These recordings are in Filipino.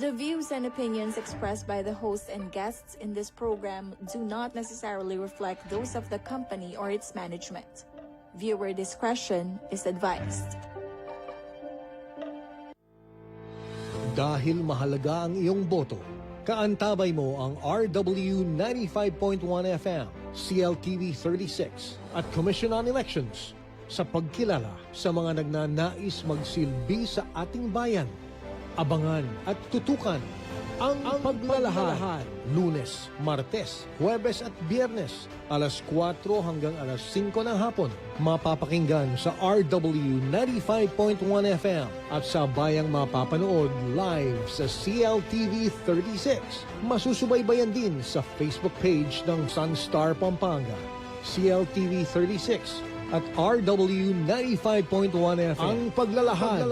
The views and opinions expressed by the host and guests in this program do not necessarily reflect those of the company or its management. Viewer discretion is advised. Dahil mahalaga ang iyong boto, kaantabay mo ang RW 95.1 FM, CLTV 36 at Commission on Elections sa pagkilala sa mga nagnanais magsilbi sa ating bayan. Abangan at tutukan ang paglalahad. Lunes, Martes, Huwebes at Biyernes, alas 4 hanggang alas 5 ng hapon. Mapapakinggan sa RW 95.1 FM at sa bayang mapapanood live sa CLTV 36. Masusubaybayan din sa Facebook page ng Sunstar Pampanga, CLTV 36 at RW 95.1 FM. Ang paglalahad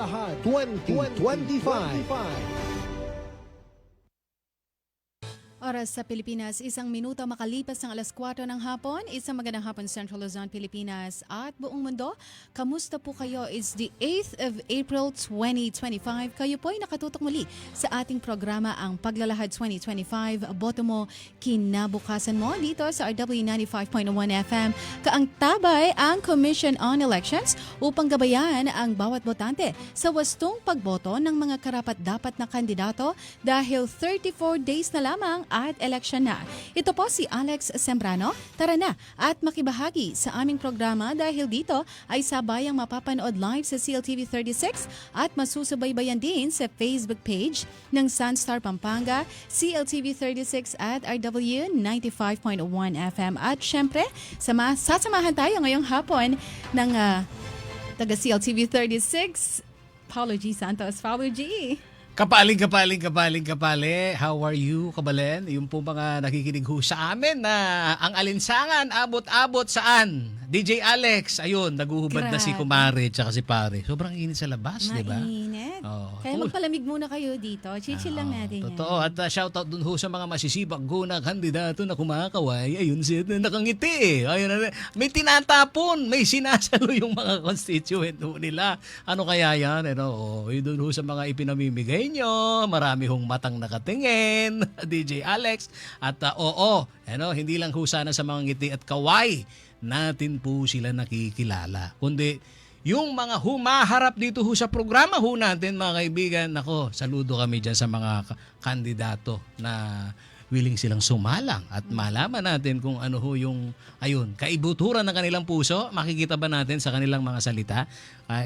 2025. Oras sa Pilipinas, 1 minuto makalipas ng alas 4 ng hapon. Isang magandang hapon Central Luzon, Pilipinas at buong mundo. Kamusta po kayo? It's the 8th of April 2025. Kayo po ay nakatutok muli sa ating programa ang Paglalahad 2025. Boto mo, kinabukasan mo dito sa RW 95.1 FM. Kaangtabay ang Commission on Elections upang gabayan ang bawat botante sa wastong pagboto ng mga karapat-dapat na kandidato dahil 34 days na lamang at eleksyon na. Ito po si Alex Sembrano. Tara na at makibahagi sa aming programa dahil dito ay sabayang mapapanood live sa CLTV 36 at masusubaybayan din sa Facebook page ng Sunstar Pampanga, CLTV 36 at RW 95.1 FM. At syempre, sasamahan tayo ngayong hapon ng taga CLTV 36, Paulo G. Santos. Paulo G. Kapaling. How are you, kabalen? Yung po mga nakikinig ho sa amin na ang alinsangan, abot-abot saan? DJ Alex, ayun, naguhubad na si Kumare at si Pare. Sobrang init sa labas, di ba? Mainit. Oh. Kaya magpalamig muna kayo dito. Chill lang natin totoo. yan. At shoutout dun ho sa mga masisibak ho na kandidato na kumakaway. Ayun, nakangiti eh. Ayun, may tinatapon, may sinasalo yung mga constituent ho nila. Ano kaya yan? Doon ho sa mga ipinamimigay nyo, marami hong matang nakatingin, DJ Alex. At hindi lang ho sana sa mga ngiti at kaway natin po sila nakikilala. Kundi yung mga humaharap dito ho sa programa ho natin, mga kaibigan, nako, saludo kami dyan sa mga kandidato na willing silang sumalang at malaman natin kung ano ho yung kaibuturan ng kanilang puso. Makikita ba natin sa kanilang mga salita?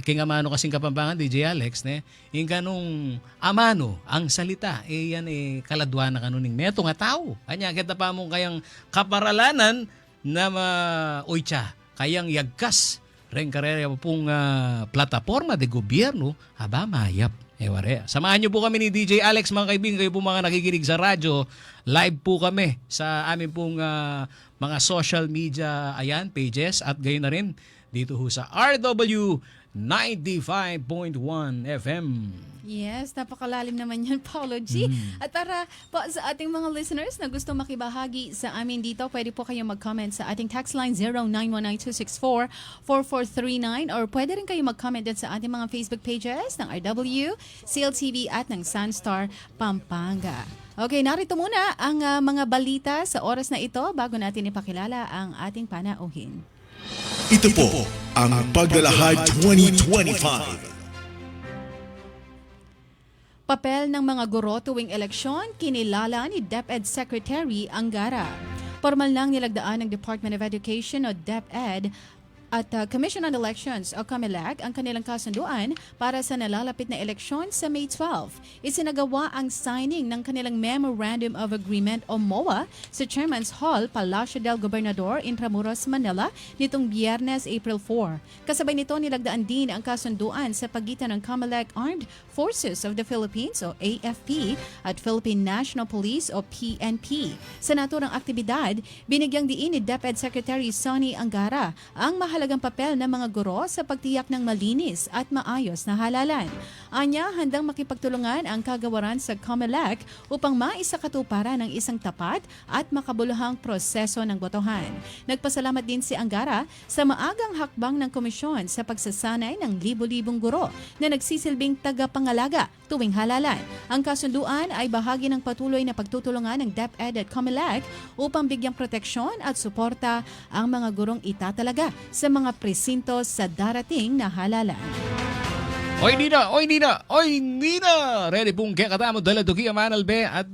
King amano kasing Kapampangan, DJ Alex, yung kanong amano, ang salita, yan kaladwa na kanuning meto nga tao. Anya, kita pa mong kayang kaparalanan na kayang yagkas ren karera pong plataforma de gobyerno, mayap. Samahan niyo po kami ni DJ Alex, mga kaibigan, kayo po mga nakikinig sa radyo. Live po kami sa amin pong mga social media pages at gayon na rin dito ho sa RW 95.1 FM. Yes, napakalalim naman yan, Paulo G. At para po sa ating mga listeners na gusto makibahagi sa amin dito, pwede po kayong mag-comment sa ating text line 0919-264-4439 or pwede rin kayong mag-comment din sa ating mga Facebook pages ng RW, CLTV at ng Sunstar Pampanga. Okay, narito muna ang mga balita sa oras na ito bago natin ipakilala ang ating panauhin. Ito po ang Paglalahad 2025. Papel ng mga guro tuwing eleksyon, kinilala ni DepEd Secretary Angara. Formal nang nilagdaan ng Department of Education o DepEd at Commission on Elections o COMELEC ang kanilang kasunduan para sa nalalapit na eleksyon sa May 12. Isinagawa ang signing ng kanilang Memorandum of Agreement o MOA sa Chairman's Hall, Palacio del Gobernador, Intramuros, Manila nitong Biyernes, April 4. Kasabay nito nilagdaan din ang kasunduan sa pagitan ng COMELEC Armed Forces of the Philippines o AFP at Philippine National Police o PNP. Sa naturang aktibidad, binigyang diin ni DepEd Secretary Sonny Angara ang mahalagang mahalagang papel ng mga guro sa pagtiyak ng malinis at maayos na halalan. Anya, handang makipagtulungan ang kagawaran sa COMELEC upang maisakatuparan ng isang tapat at makabuluhang proseso ng botohan. Nagpasalamat din si Angara sa maagang hakbang ng komisyon sa pagsasanay ng libo-libong guro na nagsisilbing tagapangalaga tuwing halalan. Ang kasunduan ay bahagi ng patuloy na pagtutulungan ng DepEd at COMELEC upang bigyang proteksyon at suporta ang mga gurong itatalaga sa mga presinto sa darating na halalan. Oy Nina! Ready pong kaya katamo dala duki Manalbe at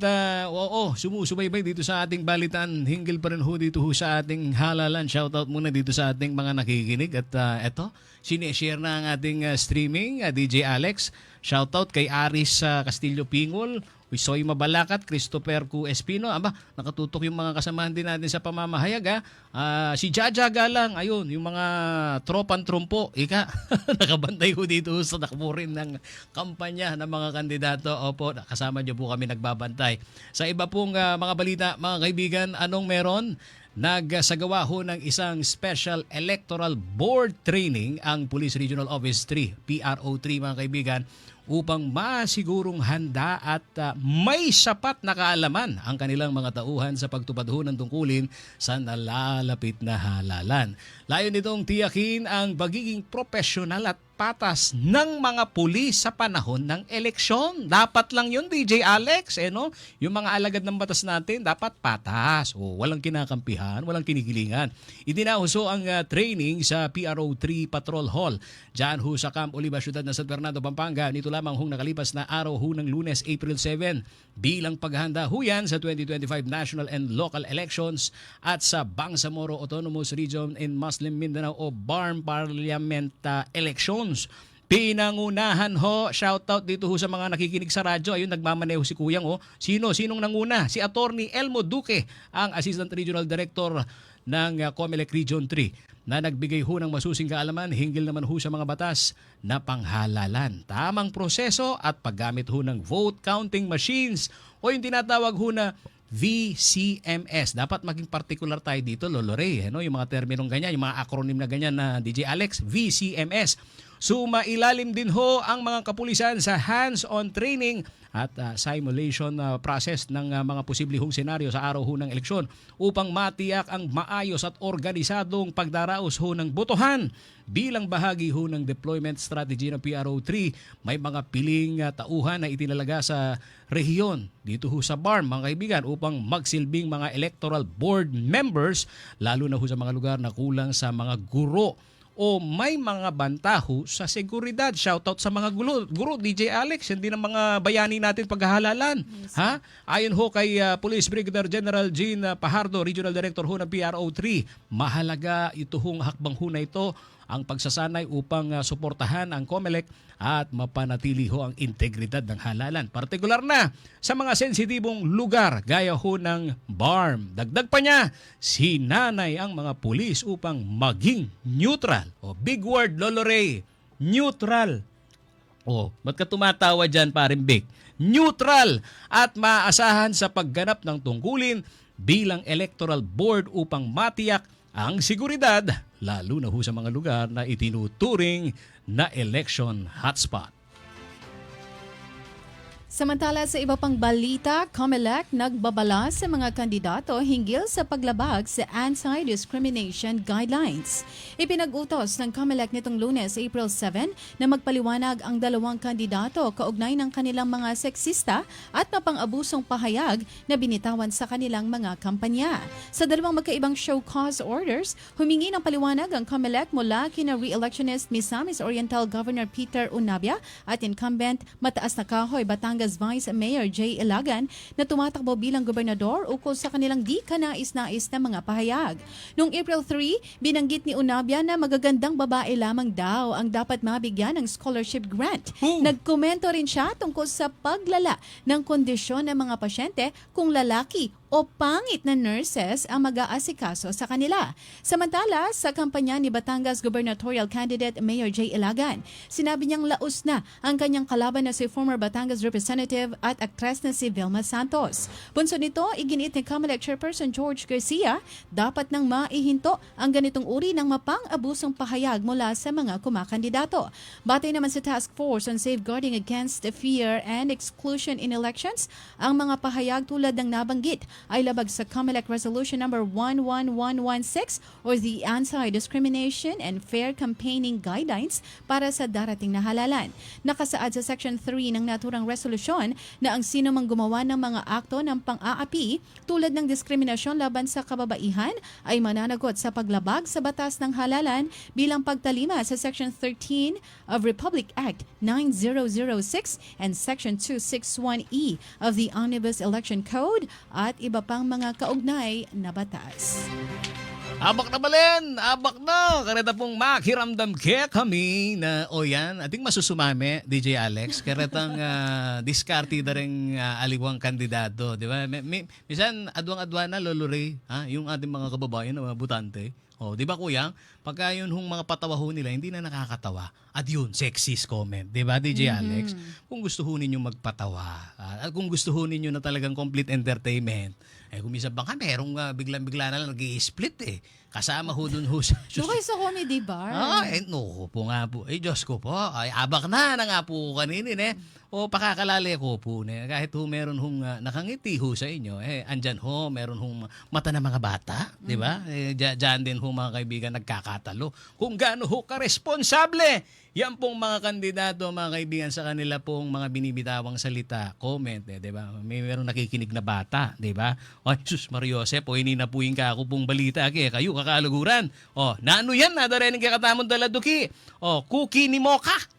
sumusubaybay dito sa ating balitan. Hinggil pa rin ho dito ho sa ating halalan. Shoutout muna dito sa ating mga nakikinig at eto, sineshare na ang ating streaming, DJ Alex. Shoutout kay Aris Castillo Pingol, Soy Mabalakat, Christopher Q. Espino. Aba, nakatutok yung mga kasamahan din natin sa pamamahayag. Si Jaja Galang, ayun, yung mga tropan trumpo, nakabantay ko dito sa takburin ng kampanya ng mga kandidato. Opo, kasama niyo po kami nagbabantay. Sa iba pong mga balita, mga kaibigan, anong meron? Nagsagawa ho ng isang Special Electoral Board Training ang Police Regional Office 3, PRO3 mga kaibigan, upang masigurong handa at may sapat na kaalaman ang kanilang mga tauhan sa pagtupad ho ng tungkulin sa nalalapit na halalan. Layon nitong tiyakin ang pagiging profesional at patas ng mga pulis sa panahon ng eleksyon. Dapat lang yun, DJ Alex. Yung mga alagad ng batas natin, dapat patas. Walang kinakampihan, walang kinikilingan. Itinahuso ang training sa PRO3 Patrol Hall. Diyan ho sa Camp Oliva, Ciudad ng San Fernando, Pampanga. Nito lamang hong nakalipas na araw ho ng Lunes, April 7. Bilang paghahanda ho yan sa 2025 national and local elections at sa Bangsamoro Autonomous Region in Muslim Mindanao o BARM Parliament elections. Pinangunahan ho, shoutout dito ho sa mga nakikinig sa radyo. Ayun, nagmamaneho si Kuyang. Sinong nanguna? Si Attorney Elmo Duque, ang Assistant Regional Director ng COMELEC Region 3, na nagbigay ho ng masusing kaalaman hinggil naman ho sa mga batas na panghalalan, tamang proseso at paggamit ho ng vote counting machines o yung tinatawag ho na VCMS. Dapat maging particular tayo dito, Lolo Ray. Yung mga terminong ganyan, yung mga acronym na ganyan na DJ Alex, VCMS. Sumailalim din ho ang mga kapulisan sa hands-on training at simulation process ng mga posibleng senaryo sa araw ho ng eleksyon upang matiyak ang maayos at organisadong pagdaraos ho ng botohan. Bilang bahagi ho ng deployment strategy ng PRO3, may mga piling tauhan na itinalaga sa rehiyon dito ho sa BARM, mga kaibigan, upang magsilbing mga electoral board members, lalo na ho sa mga lugar na kulang sa mga guro o may mga bantaho sa seguridad. Shoutout sa mga guro, DJ Alex, hindi ng mga bayani natin paghahalalan. Yes, ayon ho kay Police Brigadier General Jean Pajardo, Regional Director ho ng PRO3, mahalaga ito hong hakbang ho na ito, ang pagsasanay upang suportahan ang COMELEC at mapanatili ho ang integridad ng halalan. Partikular na sa mga sensitibong lugar gaya ho ng BARM. Dagdag pa niya, sinanay ang mga pulis upang maging neutral. Big word, Lolo Ray, neutral. Ba't ka tumatawa dyan, paring Vic? Neutral at maasahan sa pagganap ng tungkulin bilang electoral board upang matiyak ang seguridad, lalo na ho sa mga lugar na itinuturing na election hotspot. Samantala sa iba pang balita, COMELEC nagbabala sa mga kandidato hinggil sa paglabag sa anti-discrimination guidelines. Ipinag-utos ng COMELEC nitong Lunes, April 7, na magpaliwanag ang dalawang kandidato kaugnay ng kanilang mga seksista at mapang-abusong pahayag na binitawan sa kanilang mga kampanya. Sa dalawang magkaibang show cause orders, humingi ng paliwanag ang COMELEC mula kina re-electionist Misamis Oriental Governor Peter Unabia at incumbent Mataas na Kahoy, Batangas Vice Mayor Jay Ilagan na tumatakbo bilang gobernador ukol sa kanilang di kanais-nais na mga pahayag. Noong April 3, binanggit ni Unabia na magagandang babae lamang daw ang dapat mabigyan ng scholarship grant. Nagkomento rin siya tungkol sa paglala ng kondisyon ng mga pasyente kung lalaki o pangit na nurses ang mag-aasikaso sa kanila. Samantala, sa kampanya ni Batangas gubernatorial candidate Mayor J. Ilagan, sinabi niyang laos na ang kanyang kalaban na si former Batangas Representative at aktres na si Vilma Santos. Bunso nito, iginiit ni COMELEC Chairperson George Garcia, dapat nang maihinto ang ganitong uri ng mapang-abusong pahayag mula sa mga kumakandidato. Batay naman sa Task Force on Safeguarding Against Fear and Exclusion in Elections, ang mga pahayag tulad ng nabanggit ay labag sa COMELEC Resolution number 11116 or the Anti-Discrimination and Fair Campaigning Guidelines para sa darating na halalan. Nakasaad sa Section 3 ng naturang resolusyon na ang sino mang gumawa ng mga akto ng pang-aapi tulad ng diskriminasyon laban sa kababaihan ay mananagot sa paglabag sa batas ng halalan bilang pagtalima sa Section 13 of Republic Act 9006 and Section 261E of the Omnibus Election Code at iba pang mga kaugnay na batas. Abak na balen! Abak na! Kareta pong makiramdam ke kami na o yan, ating masusumame, DJ Alex. Karetang diskarte na rin aliwang kandidato. Di ba? Minsan, adwang-adwa na, Lolo Ray, yung ating mga kababayan na mga butante. O, di ba kuya? Pagka yun hong mga patawa ho nila, hindi na nakakatawa. At yun, sexist comment. Di ba, DJ Alex? Kung gusto ho ninyo magpatawa, at kung gusto ho ninyo na talagang complete entertainment, kung minsan baka merong biglang-bigla na lang nag-i-split Kasama ho dun ho sa... So kayo sa comedy bar? No po nga po. Diyos ko po. Ay, abak na nga po kaninin O pakakalali ko po kahit ho meron hong nakangiti ho sa inyo, andyan ho, meron hong mata ng mga bata, di ba? Diyan din ho mga kaibigan nagkakatalo. Kung gaano ho ka-responsable, yan pong mga kandidato, mga kaibigan sa kanila pong mga binibitawang salita, comment, di ba? Meron nakikinig na bata, di ba? Ay, sus, Mariosep, hindi na po yung kako pong balita, kayo kakaluguran. Naano yan, nadarinig kakatamon daladuki. Cookie ni Mocha.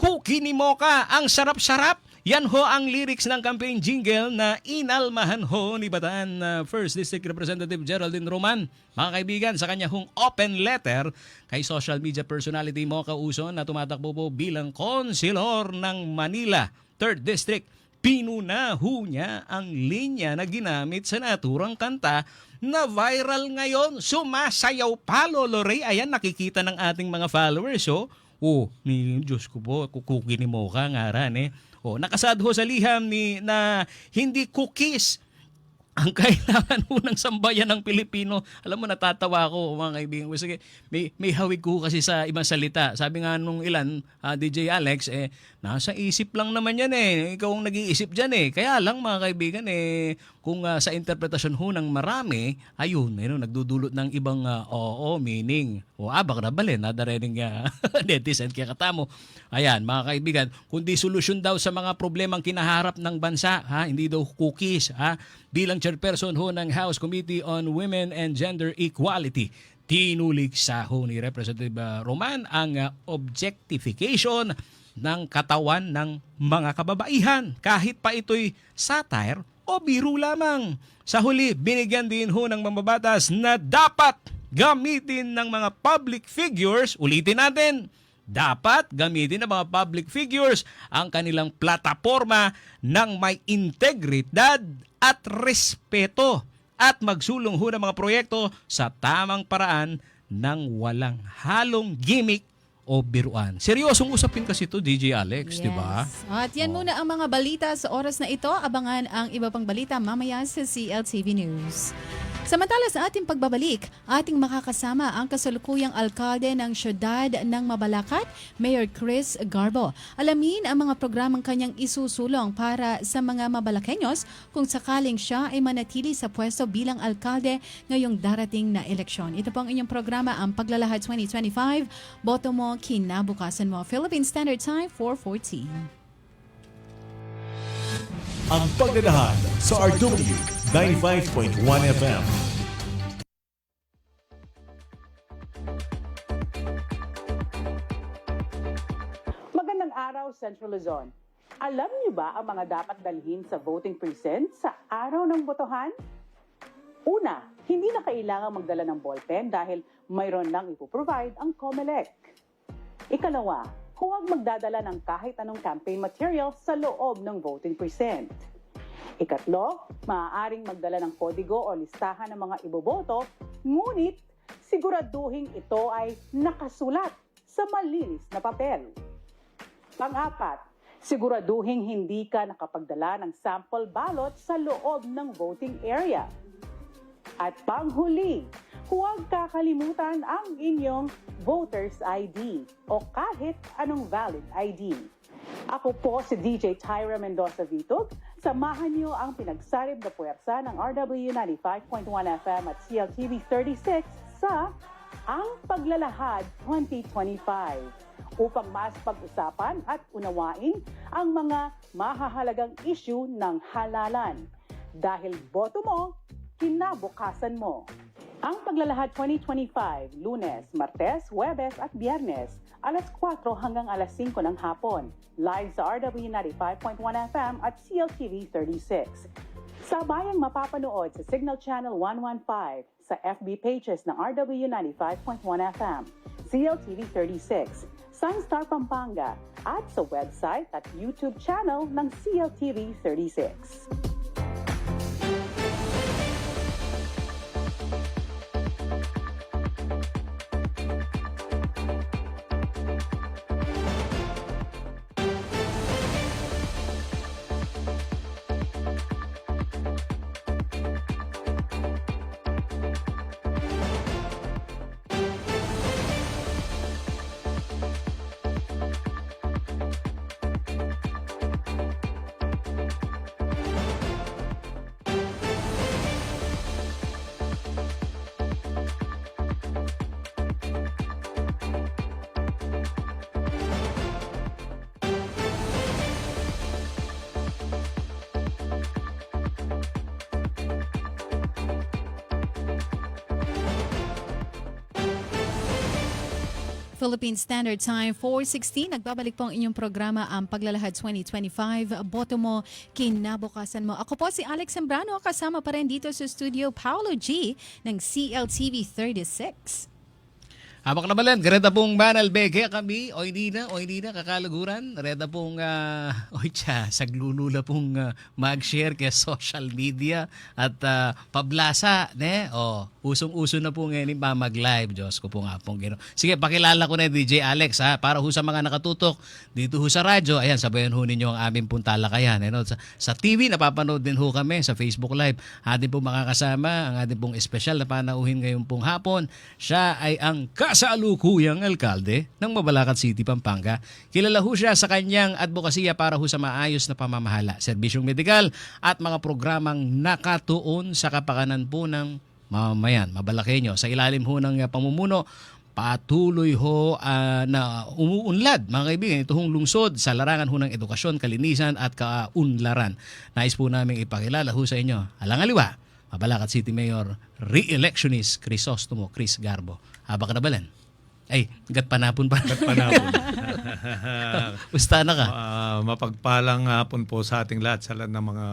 Cookie ni Mocha, ang sarap-sarap. Yan ho ang lyrics ng campaign jingle na inalmahan ho ni Bataan First District Representative Geraldine Roman. Mga kaibigan, sa kanya hong open letter kay social media personality Mocha Uson na tumatakbo po bilang konsilor ng Manila 3rd District. Pinunaho niya ang linya na ginamit sa naturang kanta na viral ngayon. Sumasayaw pa, Lolo Ray. Ayan, nakikita ng ating mga followers, ni Diyos ko po, cookie ni Mocha ngaran nakasad ho sa liham na hindi cookies ang kailangan ho ng sambayan ng Pilipino. Alam mo, natatawa ako mga kaibigan ko. Sige, may hawig ko kasi sa ibang salita. Sabi nga nung ilan, DJ Alex, nasa isip lang naman yan Ikaw ang nag-iisip dyan Kaya lang mga kaibigan, kung sa interpretasyon ho ng marami, ayun, nagdudulot ng ibang meaning. Baka na bali, nadarinig netizen kaya katamo. Ayan, mga kaibigan, kundi solusyon daw sa mga problemang kinaharap ng bansa, hindi daw cookies, bilang chairperson ho ng House Committee on Women and Gender Equality, tinulig sa ho ni Representative Roman ang objectification ng katawan ng mga kababaihan kahit pa ito'y satire o biro lamang. Sa huli, binigyan din ho ng mambabatas na dapat gamitin ng mga public figures, ulitin natin, dapat gamitin ng mga public figures ang kanilang plataforma ng may integridad at respeto at magsulong ho ng mga proyekto sa tamang paraan ng walang halong gimmick o biruan. Seryosong usapin kasi ito, DJ Alex, di ba? At yan muna ang mga balita sa oras na ito. Abangan ang iba pang balita mamaya sa CLTV News. Samantala sa ating pagbabalik, ating makakasama ang kasalukuyang alkalde ng siyudad ng Mabalacat, Mayor Chris Garbo. Alamin ang mga programang kanyang isusulong para sa mga Mabalakenyos kung sakaling siya ay manatili sa pwesto bilang alkalde ngayong darating na eleksyon. Ito po ang inyong programa, ang Paglalahad 2025. Boto mo, kinabukasan mo. Philippine Standard Time, 4:14. Ang Paglalahad sa RW 95.1 FM. Magandang araw, Central Luzon. Alam niyo ba ang mga dapat dalhin sa voting precinct sa araw ng botohan? Una, hindi na kailangang magdala ng ballpen dahil mayroon nang ipoprovide ang COMELEC. Ikalawa, huwag magdadala ng kahit anong campaign material sa loob ng voting precinct. Ikatlo, maaaring magdala ng kodigo o listahan ng mga iboboto, ngunit siguraduhin ito ay nakasulat sa malinis na papel. Pang-apat, siguraduhin hindi ka nakapagdala ng sample ballot sa loob ng voting area. At panghuli, huwag kakalimutan ang inyong voter's ID o kahit anong valid ID. Ako po si DJ Tyra Mendoza Vitug. Samahan niyo ang pinagsarib na puwersa ng RW 95.1 FM at CLTV 36 sa Ang Paglalahad 2025 upang mas pag-usapan at unawain ang mga mahahalagang issue ng halalan. Dahil boto mo, kinabukasan mo. Ang Paglalahad 2025, Lunes, Martes, Huwebes at Biyernes, alas 4 hanggang alas 5 ng hapon. Live sa RW 95.1 FM at CLTV 36. Sabayang mapapanood sa Signal Channel 115, sa FB pages ng RW 95.1 FM, CLTV 36, Sunstar Pampanga, at sa website at YouTube channel ng CLTV 36. Philippine Standard Time 4:16. Nagbabalik po ang inyong programa, ang Paglalahad 2025. Boto mo, kinabukasan mo. Ako po si Alex Zambrano, kasama pa rin dito sa studio Paolo G ng CLTV 36. Habang nabalan, gareda pong banal bege kami, o hindi na, kakalaguran. Reda pong, saglulula pong mag-share kay social media at pablasa, ne? Usong-uso na po ngayon pa mag-live. Diyos ko po nga pong gino. Sige, pakilala ko na DJ Alex, ha? Para ho sa mga nakatutok dito ho sa radyo. Ayan, sabayan ho ninyo ang aming pong talakayan. Ano? Sa TV, napapanood din ho kami sa Facebook Live. Ating pong makakasama, ang ating pong espesyal na panauhin ngayong pong hapon. Siya ay ang kasalukuyang alkalde ng Mabalacat City, Pampanga. Kilala ho siya sa kanyang advokasya para ho sa maayos na pamamahala, serbisyong medikal at mga programang nakatuon sa kapakanan po ng mamamayan, Mabalaqueño. Sa ilalim ho ng pamumuno, patuloy ho na umuunlad, mga kaibigan, ito hong lungsod sa larangan ho ng edukasyon, kalinisan at kaunlaran. Nais po namin ipakilala ho sa inyo, alangaliwa, Mabalacat City Mayor, re-electionist Crisostomo Chris Garbo. Haba ka na balan? Ay, gatpanapon pa. Gatpanapon. Usta na ka? Mapagpalang hapon po sa ating lahat, sa lahat ng mga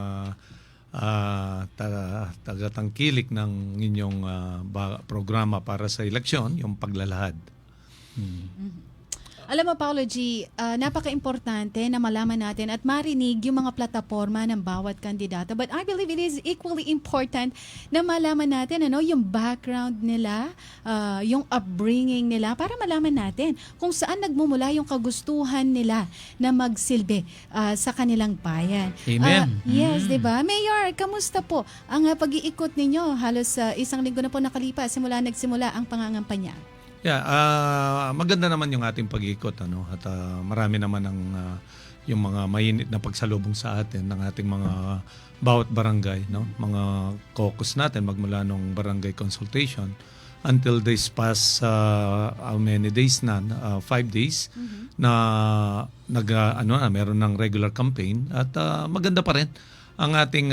tagatangkilik ng inyong programa para sa eleksyon, yung Paglalahad. Alam mo, Paolo G, napaka-importante na malaman natin at marinig yung mga plataforma ng bawat kandidato. But I believe it is equally important na malaman natin yung background nila, yung upbringing nila, para malaman natin kung saan nagmumula yung kagustuhan nila na magsilbi sa kanilang bayan. Amen. Yes, di ba? Mayor, kamusta po ang pag-iikot ninyo? Halos isang linggo na po nakalipas nagsimula ang pangangampanya. Yeah, maganda naman yung ating pag-ikot, ano, at marami naman ang yung mga mainit na pagsalubong sa atin ng ating mga bawat barangay, no? Mga caucus natin magmula nung barangay consultation until this past how many days na 5 days na meron ng regular campaign at maganda pa rin ang ating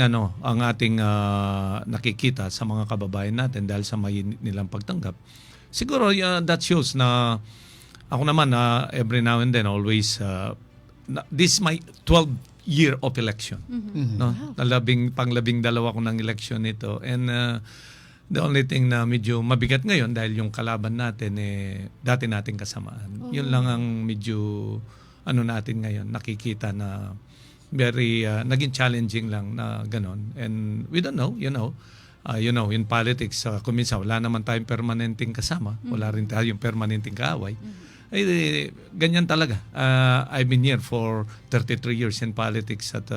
nakikita sa mga kababayan natin dahil sa mainit nilang pagtanggap. Siguro that shows na ako naman every now and then always this is my 12th year of election. No? Pang-12 ko ng election nito, and the only thing na medyo mabigat ngayon dahil yung kalaban natin dati nating kasamaan. Yun lang ang medyo natin ngayon nakikita na very naging challenging lang na ganon. And we don't know, in politics, kung minsan wala naman tayong permanenteng kasama, wala rin tayong permanenteng kaaway. Ganyan talaga. I've been here for 33 years in politics at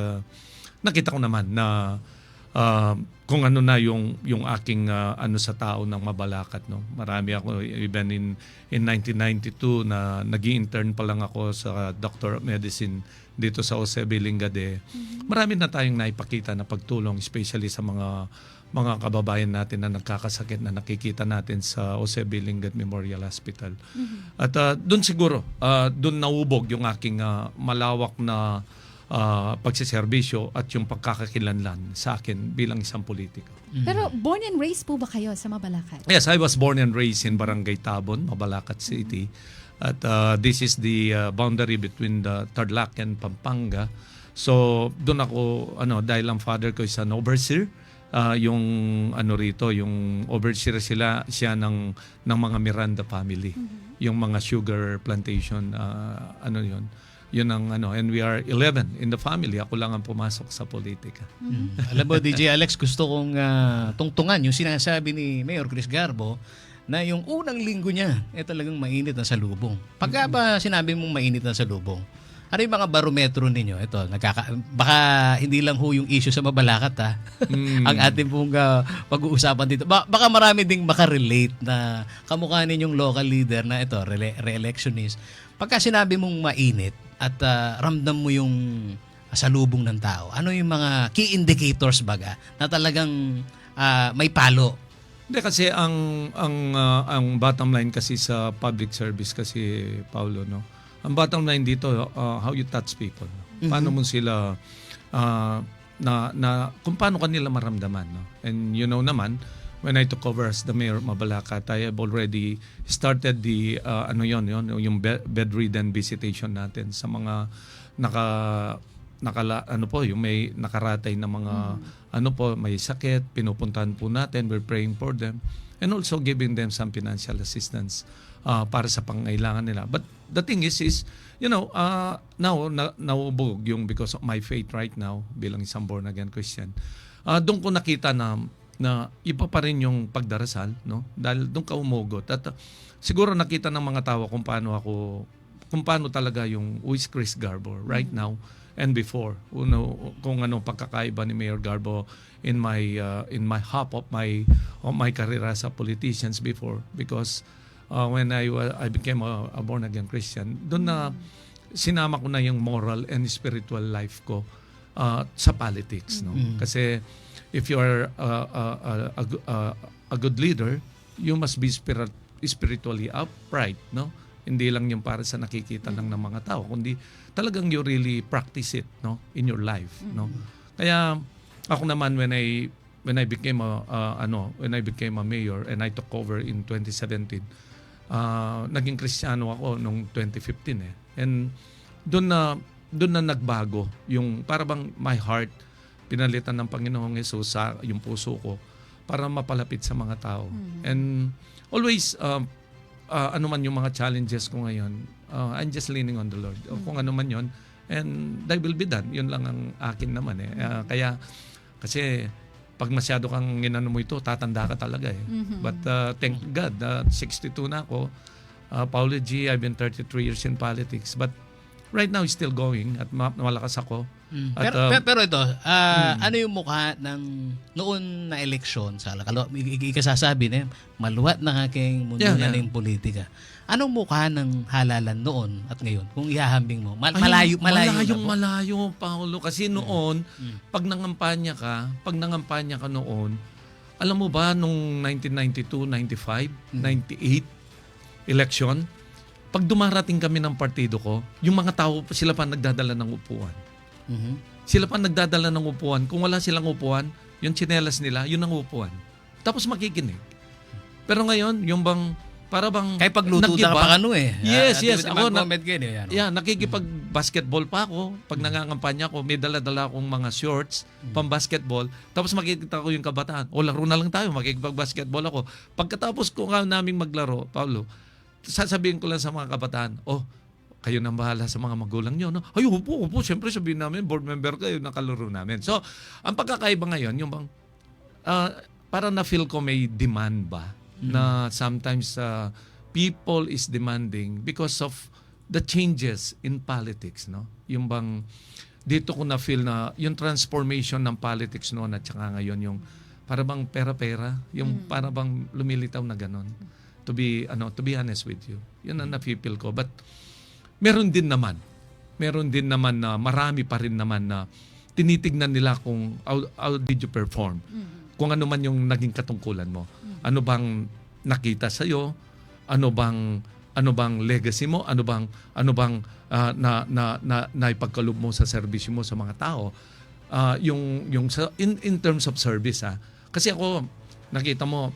nakita ko naman na kung ano na yung aking ano sa tao ng mabalakat, no. Marami ako even in 1992 na nag-intern pa lang ako sa Doctor of Medicine dito sa Jose B. Lingade. Marami na tayong naipakita na pagtulong, especially sa mga kababayan natin na nagkakasakit na nakikita natin sa Jose B. Lingade Memorial Hospital. At doon siguro, doon naubog yung aking malawak na pagsiservisyo at yung pagkakakilanlan sa akin bilang isang politiko. Pero born and raised po ba kayo sa Mabalacat? Yes, I was born and raised in Barangay Tabon, Mabalacat City. At this is the boundary between the Tarlac and Pampanga. So doon ako, dahil ang father ko is an overseer, yung rito, yung overseer siya ng mga Miranda family. Yung mga sugar plantation, yun ang and we are 11 in the family. Ako lang ang pumasok sa politika. Alam mo, DJ Alex, gusto kong tungtungan yung sinasabi ni Mayor Chris Garbo na yung unang linggo niya talagang mainit na salubong. Pagka ba sinabi mong mainit na salubong, ano yung mga barometro ninyo? Ito, baka hindi lang ho yung issue sa Mabalacat ang ating pong pag-uusapan dito. Baka marami ding makarelate na kamukha ninyong local leader na ito, re-electionist. Pagka sinabi mong mainit at ramdam mo yung salubong ng tao, ano yung mga key indicators baga na talagang may palo? Hindi, kasi ang bottom line kasi sa public service kasi, Paulo, no? Ang bottom line dito, how you touch people. No? Paano mo sila kung paano kanila maramdaman, no? And naman, when I took over as the mayor of Mabalacat, I have already started the yung bedridden visitation natin sa mga yung may nakaratay na mga may sakit, pinupuntahan po natin, we're praying for them, and also giving them some financial assistance para sa pangailangan nila. But the thing is now naubog yung because of my faith right now bilang isang born again Christian. Doon ko nakita na iba pa rin yung pagdarasal, no? Dahil doon ka umugot. At siguro nakita ng mga tao kung paano talaga yung who is Chris Garbo right now and before. Kung ano pagkakaiba ni Mayor Garbo in my hop of my career as a politicians before, because when I became a born again Christian, doon na sinama ko na yung moral and spiritual life ko sa politics, no? Kasi if you are a good leader, you must be spiritually upright, no? Hindi lang yung para sa nakikita lang ng mga tao, kundi talagang you really practice it, no, in your life, no? Kaya ako naman when I became a mayor and I took over in 2017, naging Kristiyano ako nung 2015 and doon na nagbago yung para bang my heart pinalitan ng Panginoong Hesus sa yung puso ko para mapalapit sa mga tao. And always, ano man yung mga challenges ko ngayon, I'm just leaning on the Lord. Kung ano man yun, and that will be done. Yun lang ang akin naman eh. Kaya, kasi pag masyado kang ginano mo ito, tatanda ka talaga eh. But thank God, 62 na ako. Paulo G, I've been 33 years in politics. But right now, still going at malakas ako. Pero ito, ano yung mukha ng noon na eleksyon sa ikasasabi na maluwat ng aking mundo na ng politika. Anong mukha ng halalan noon at ngayon? Kung ihahambing mo, malayo Paulo. Kasi noon, pag nangampanya ka noon, alam mo ba, nung 1992, 95, 98 election, pag dumarating kami ng partido ko, yung mga tao, sila pa nagdadala ng upuan. Sila pa nagdadala ng upuan. Kung wala silang upuan, yung tsinelas nila, yun ang upuan. Tapos makikinig. Pero ngayon, yung bang, para bang kaya pagluto na pa Yes. Ako, nakikipag-basketball pa ako. Pag nangangampanya ko, may dala-dala akong mga shorts, pang-basketball. Tapos makikita ko yung kabataan. O laro na lang tayo, makikipag-basketball ako. Pagkatapos ko naming maglaro, Paulo, sasabihin ko lang sa mga kabataan, kayo nang bahala sa mga magulang nyo. No? Ay, upo. Siyempre sabihin namin, board member kayo, nakalaro namin. So, ang pagkakaiba ngayon, yung bang, parang na-feel ko may demand ba? Na sometimes people is demanding because of the changes in politics. No? Yung bang, dito ko na-feel na yung transformation ng politics noon at saka ngayon, yung para bang pera-pera, yung para bang lumilitaw na ganon. To be honest with you. Yun ang na-feel ko. But, meron din naman na marami pa rin naman na tinitignan nila kung how did you perform. Kung ano man yung naging katungkulan mo. Ano bang nakita sa iyo? Ano bang legacy mo? Ano bang na ipagkaloob mo sa serbisyo mo sa mga tao? In terms of service Kasi ako nakita mo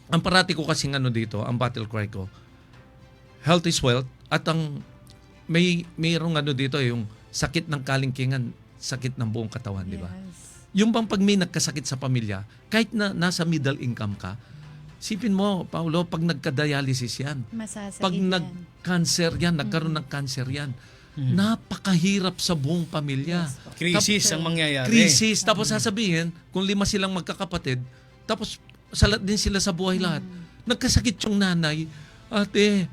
ang parati ko kasing dito, ang battle cry ko, health is wealth, at ang mayroong dito yung sakit ng kalingkingan, sakit ng buong katawan, di ba? Yes. Yung bang pag may nagkasakit sa pamilya, kahit na nasa middle income ka, sipin mo, Paulo, pag nagka-dialysis yan, Masasakit pag yan. nag-cancer yan, nagkaroon ng cancer yan, napakahirap sa buong pamilya. Krisis ang mangyayari. Krisis. Tapos sasabihin, kung 5 silang magkakapatid, tapos salat din sila sa buhay lahat. Nagkasakit yung nanay, ate,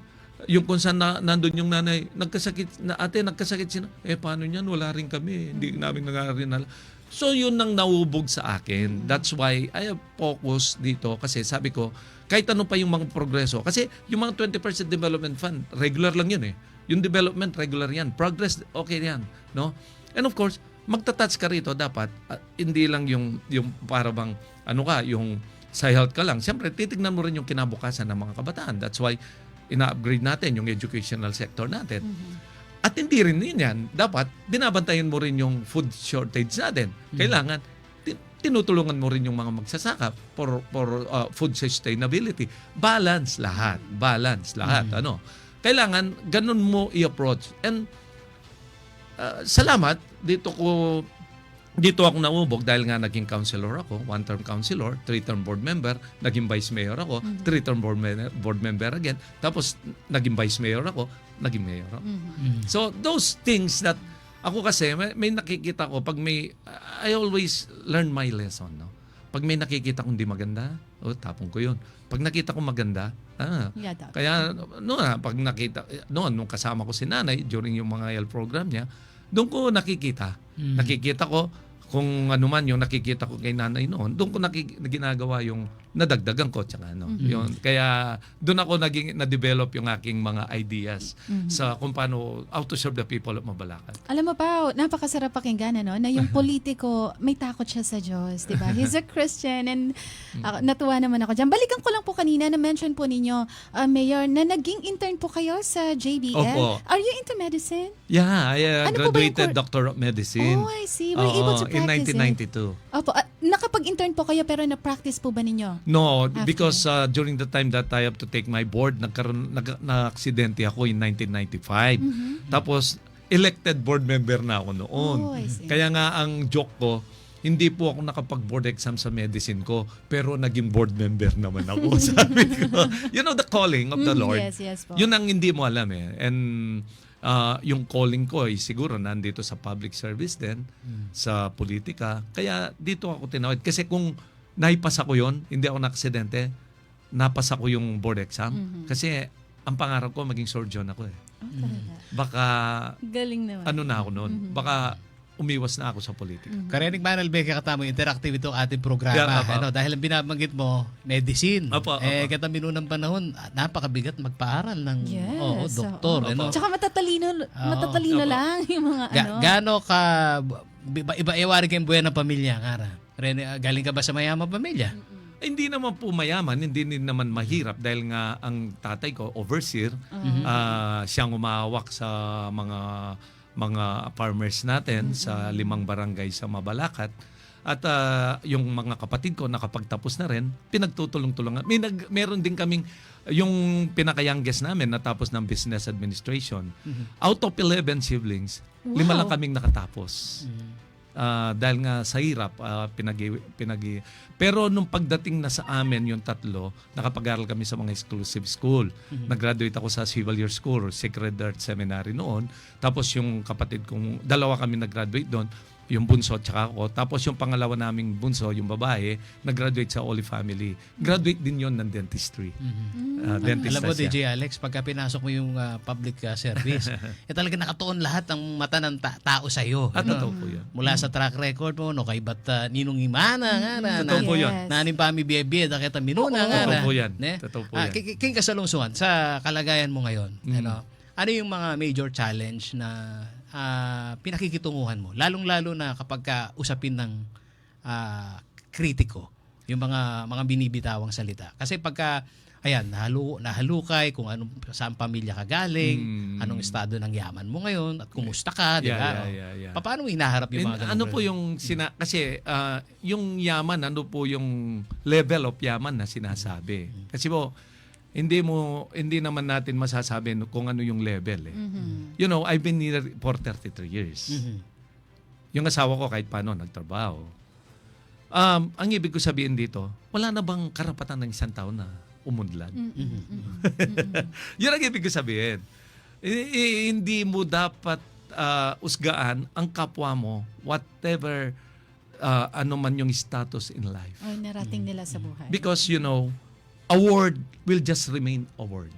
yung kung saan nandun yung nanay, nagkasakit siya. Paano yan? Wala rin kami. Hindi namin nangarinala. So, yun ang naubog sa akin. That's why I have focused dito. Kasi sabi ko, kahit ano pa yung mga progreso. Kasi yung mga 20% development fund, regular lang yun Yung development, regular yan. Progress, okay yan. No? And of course, magta-touch ka rito dapat. Hindi lang yung para bang, yung sa health ka lang. Siyempre, titignan mo rin yung kinabukasan ng mga kabataan. That's why, ina-upgrade natin yung educational sector natin. At hindi rin yan. Dapat, binabantayan mo rin yung food shortage natin. Kailangan, tinutulungan mo rin yung mga magsasaka for food sustainability. Balance lahat. Kailangan, ganun mo i-approach. And, salamat, dito ako naubog dahil nga naging counselor ako, 1-term counselor, 3-term board member, naging vice mayor ako, 3-term board member again, tapos naging vice mayor ako, naging mayor ako. So those things that ako kasi may nakikita ko pag I always learn my lesson, no. Pag may nakikita kong di maganda, tapon ko 'yun. Pag nakita ko maganda, kaya pag nakita nung kasama ko si nanay during yung mga health program niya, doon ko nakikita ko kung ano man yung nakikita ko kay nanay noon, doon ko ginagawa yung nadagdagan ko tsaka yun. Kaya doon ako na-develop yung aking mga ideas sa kung paano how to serve the people of Mabalacat. Alam mo pa, napakasarap pakinggan na yung politiko, may takot siya sa Diyos, di ba? He's a Christian and natuwa naman ako dyan. Balikan ko lang po kanina, na-mention po ninyo, Mayor, na naging intern po kayo sa JBL. Opo. Are you into medicine? Yeah, I Ano po ba yung graduated Doctor of Medicine. Oh, I see. Were you able to in practice 1992. Opo, nakapag-intern po kayo pero na-practice po ba ninyo? No, After. because during the time that I have to take my board, na-aksidente ako in 1995. Tapos, elected board member na ako noon. Oh, I see. Kaya nga ang joke ko, hindi po ako nakapag-board exam sa medicine ko, pero naging board member naman ako. Sabi ko, the calling of the Lord. Yes po. Yun ang hindi mo alam And yung calling ko ay siguro nandito sa public service din, sa politika. Kaya dito ako tinawid. Kasi kung naipasa ko yon, hindi ako na-aksidente, napasa ko yung board exam. Kasi ang pangarap ko maging surgeon ako Baka, Galing naman. na ako noon. Baka umiwas na ako sa politika. Karinig Manal Becca katamo interactive itong ating programa. Yeah, Dahil ang binabanggit mo, medicine. Opo. Katami noon ng panahon, napakabigat magpaaral ng Yes. doktor. Tsaka matatalino lang yung mga Gaano ka, iba-iwari kayong buhay ng pamilya, Kara? Galing ka ba sa mayamang pamilya? Hindi naman po mayaman, hindi din naman mahirap dahil nga ang tatay ko, overseer, siyang umahawak sa mga farmers natin sa 5 barangay sa Mabalacat. At yung mga kapatid ko nakapagtapos na rin, pinagtutulong-tulungan. Meron din kaming yung pinaka-youngest namin natapos ng business administration. Out of 11 siblings, 5 lang kaming nakatapos. Dahil nga sa hirap, pero nung pagdating na sa amin yung tatlo, nakapag-aral kami sa mga exclusive school. Nag-graduate ako sa Civil Year School or Sacred Heart Seminary noon. Tapos yung kapatid kong, dalawa kami nag-graduate doon, yung bunso at saka ako. Tapos yung pangalawa naming bunso, yung babae, nag-graduate sa Holy Family. Graduate din yon ng dentistry. Dentist Alam mo, na siya. DJ Alex, pagka pinasok mo yung public service, talaga nakatuon lahat ng mata ng tao sa iyo. Totoo po yan. Mula sa track record mo, no, kay ba't Ninong Imana, nga na. Totoo po yun. Naning pami biyebye, nakita minuna, nga na. Totoo po yan. Ne? Totoo po yan. King kasalungsuhan, sa kalagayan mo ngayon, ano yung mga major challenge na pinakikitunguhan mo? Lalong-lalo na kapag usapin ng kritiko, yung mga binibitawang salita. Kasi pagka, ayan, nahalukay kung saan pamilya ka galing, anong estado ng yaman mo ngayon, at kumusta ka, di ba? Yeah. Paano mo hinaharap yung mga ganun? Ano po yung kasi yung yaman, ano po yung level of yaman na sinasabi. Kasi po hindi naman natin masasabi kung ano yung level eh. You know, I've been here for 33 years. Yung asawa ko kahit paano nagtrabaho. Ang ibig ko sabihin dito, wala na bang karapatan ng isang tao na umunlad? Yun ang ibig ko sabihin. Hindi mo dapat usgaan ang kapwa mo, whatever ano man yung status in life. Ay, narating nila sa buhay. Because, you know, a word will just remain a word.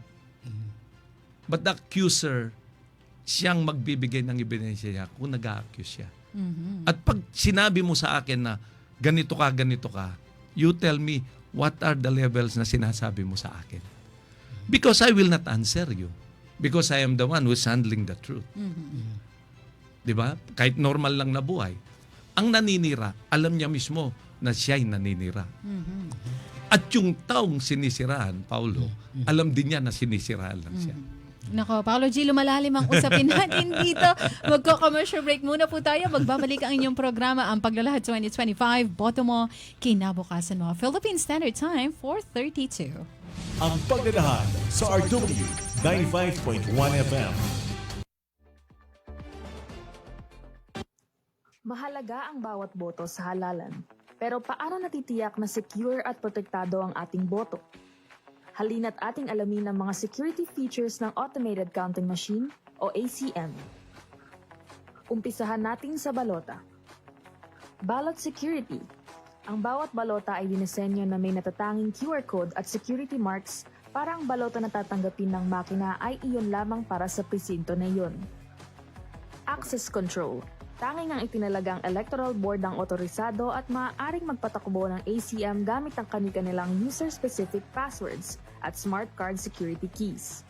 But the accuser, siyang magbibigay ng ebidensya niya kung nag-a-accuse siya. At pag sinabi mo sa akin na ganito ka, you tell me what are the levels na sinasabi mo sa akin. Because I will not answer you. Because I am the one who's handling the truth. Diba? Kahit normal lang na buhay. Ang naninira, alam niya mismo na siya'y naninira. At yung taong sinisiraan, Paulo, alam din niya na sinisiraan lang siya. Nako, Paolo G, lumalalim ang usapin natin dito. Magko-commercial break muna po tayo. Magbabalik ang inyong programa, ang Paglalahad 2025. Boto mo, kinabukasan mo. Philippine Standard Time, 4:32. Ang Paglalahad sa RW 95.1 FM. Mahalaga ang bawat boto sa halalan. Pero paano natitiyak na secure at protektado ang ating boto? Halina't ating alamin ang mga security features ng Automated Counting Machine o ACM. Umpisahan natin sa balota. Ballot security. Ang bawat balota ay dinisenyo na may natatanging QR code at security marks para ang balota na tatanggapin ng makina ay iyon lamang para sa presinto na iyon. Access control. Tanging ang itinalagang electoral board ang otorisado at maaaring magpatakbo ng ACM gamit ang kanilang user-specific passwords at smart card security keys.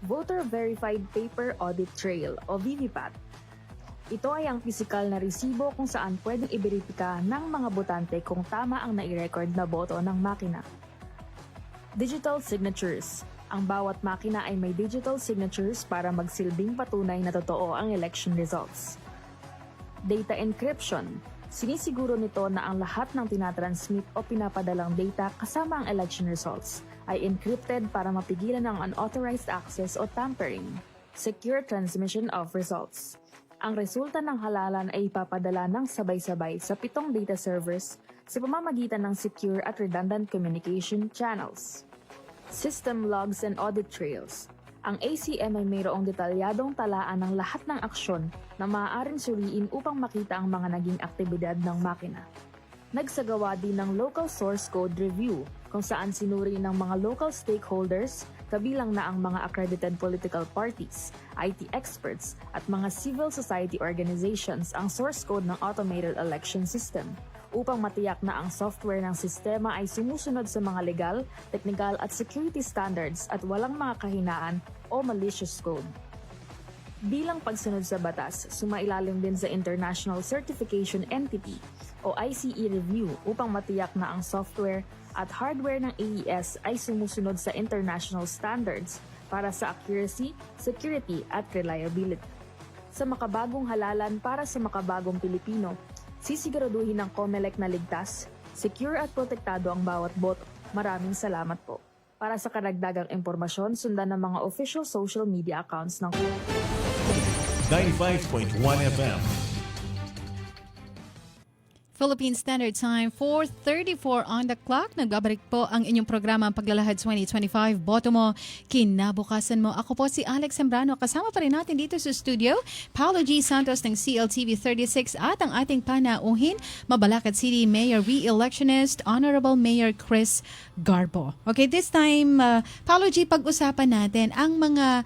Voter Verified Paper Audit Trail o VVPAT. Ito ay ang pisikal na resibo kung saan pwedeng iberipika ng mga botante kung tama ang nai-record na boto ng makina. Digital Signatures. Ang bawat makina ay may digital signatures para magsilbing patunay na totoo ang election results. Data encryption. Sinisiguro nito na ang lahat ng tinatransmit o pinapadalang data kasama ang election results ay encrypted para mapigilan ang unauthorized access o tampering. Secure transmission of results. Ang resulta ng halalan ay ipapadala ng sabay-sabay sa 7 data servers sa pamamagitan ng secure at redundant communication channels. System logs and audit trails. Ang ACM ay mayroong detalyadong talaan ng lahat ng aksyon na maaaring suriin upang makita ang mga naging aktibidad ng makina. Nagsagawa din ng local source code review kung saan sinuri ng mga local stakeholders, kabilang na ang mga accredited political parties, IT experts at mga civil society organizations ang source code ng automated election system upang matiyak na ang software ng sistema ay sumusunod sa mga legal, technical at security standards at walang mga kahinaan o malicious code. Bilang pagsunod sa batas, sumailalim din sa International Certification Entity o ICE review upang matiyak na ang software at hardware ng AES ay sumusunod sa international standards para sa accuracy, security at reliability. Sa makabagong halalan para sa makabagong Pilipino, sisiguraduhin ng COMELEC na ligtas, secure at protektado ang bawat boto. Maraming salamat po. Para sa karagdagang impormasyon, sundan ang mga official social media accounts ng 95.1 FM. Philippine Standard Time, 4:34 on the clock. Nagbabalik po ang inyong programa ang Paglalahad 2025. Boto mo, kinabukasan mo. Ako po si Alex Sembrano. Kasama pa rin natin dito sa studio, Paolo G. Santos ng CLTV 36 at ang ating panauhin, Mabalacat City Mayor Re-electionist, Honorable Mayor Chris Garbo. Okay, this time, Paolo G, pag-usapan natin ang mga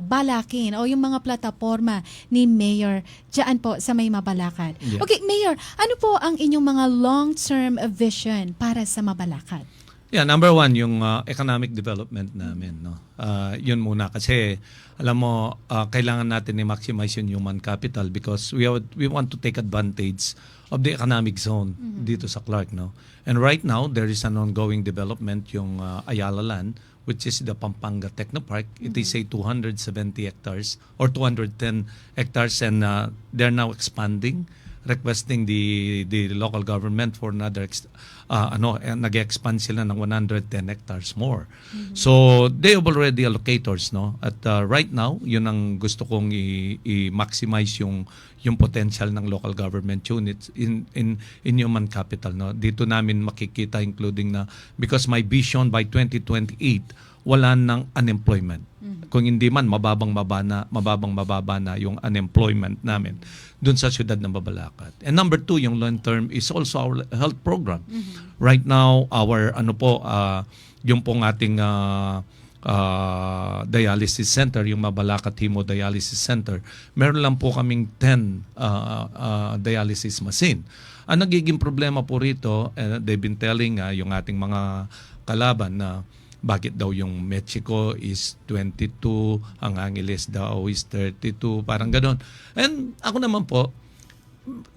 balakin o yung mga plataforma ni Mayor dyan po sa may Mabalacat. Yeah. Okay, Mayor, ano po ang inyong mga long-term vision para sa Mabalacat? Yeah, number one, yung economic development namin. No? Yun muna kasi alam mo, kailangan natin i-maximize yung human capital because we want to take advantage of the economic zone dito sa Clark. No? And right now, there is an ongoing development yung Ayala Land, which is the Pampanga Technopark. It is a 270 hectares or 210 hectares and they're now expanding, requesting the local government for another nag-expand sila ng 110 hectares more. So they have already allocators, no? At right now, yun ang gusto kong i-maximize yung potential ng local government units in human capital, no? Dito namin makikita including na because my vision by 2028 wala nang unemployment. Kung hindi man mababang mababa na yung unemployment namin dun sa siyudad ng Mabalacat. And number two, yung long term is also our health program. Right now, our yung pong ating dialysis center, yung Mabalacat Hemodialysis Center, meron lang po kaming 10 dialysis machine. Ang nagiging problema po rito, they've been telling yung ating mga kalaban na bakit daw yung Mexico is 22, ang Angeles daw is 32, parang gano'n. And ako naman po,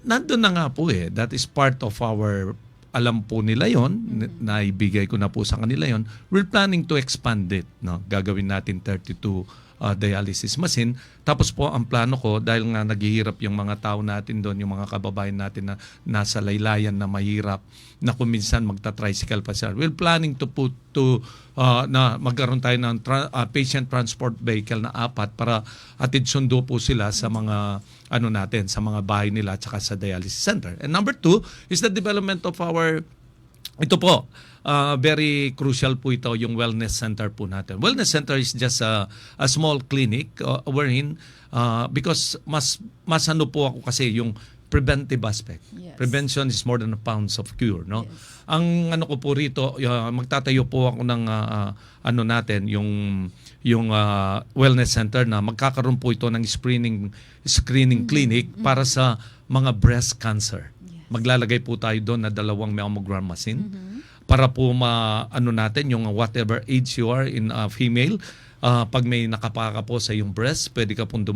nandun na nga po that is part of our, alam po nila yon, naibigay ko na po sa kanila yon. We're planning to expand it. No? Gagawin natin 32 dialysis machine. Tapos po ang plano ko, dahil nga naghihirap yung mga tao natin doon, yung mga kababayan natin na nasa laylayan na mahirap, na kuminsan magta-tricycle pa sila. We're planning to put na magkaroon tayo ng patient transport vehicle na 4 para atid sundo po sila sa mga natin, sa mga bahay nila at saka sa dialysis center. And number 2 is the development of our very crucial po ito, yung wellness center po natin. Wellness center is just a small clinic wherein because mas ano po ako kasi yung preventive aspect. Yes. Prevention is more than a pounds of cure, no? Yes. Ang ano ko po rito, magtatayo po ako ng natin yung wellness center na magkakaroon po ito ng screening clinic para sa mga breast cancer. Yes. Maglalagay po tayo doon na 2 mammogram machine para po natin yung whatever age you are in female. Pag may nakapaka po sa iyong breast, pwede ka pong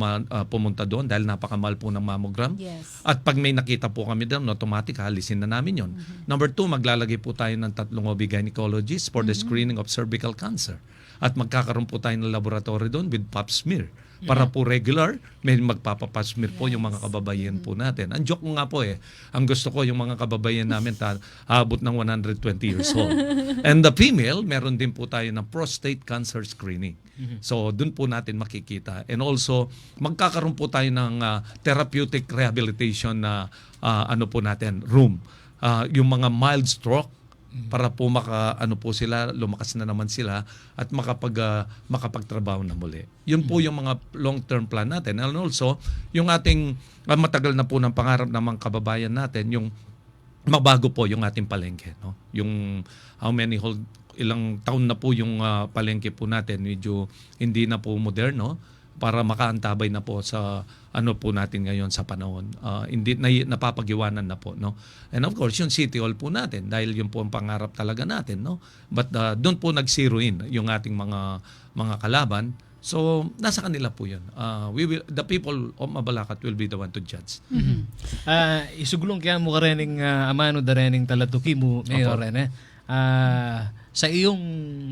pumunta doon dahil napakamahal po ng mammogram. Yes. At pag may nakita po kami doon, automatic halisin na namin yon. Number 2, maglalagay po tayo ng 3 OB-gynecologists for the screening of cervical cancer. At magkakaroon po tayo ng laboratory doon with pap smear. Para po regular, may magpapapasmir po yung mga kababayan po natin. Ang joke ko nga po ang gusto ko yung mga kababayan namin abot ng 120 years old. And the female, meron din po tayo ng prostate cancer screening. So, dun po natin makikita. And also, magkakaroon po tayo ng therapeutic rehabilitation na po natin, room. Yung mga mild stroke, para po lumakas na naman sila at makapagtrabaho na muli. Yun po yung mga long-term plan natin. And also, yung ating matagal na po ng pangarap ng mga kababayan natin, yung mabago po yung ating palengke. No? Yung ilang taon na po yung palengke po natin, medyo hindi na po moderno para makaantabay na po sa po natin ngayon sa panahon. Hindi napapagiwanan na po, no. And of course, yung City Hall po natin dahil yun po ang pangarap talaga natin, no. But doon po nag-zero in yung ating mga kalaban. So, nasa kanila po 'yun. The people of Mabalacat will be the one to judge. Isugulong kaya mo ka rening amano da rening talatuki mo, Mayor Rene. Sa iyong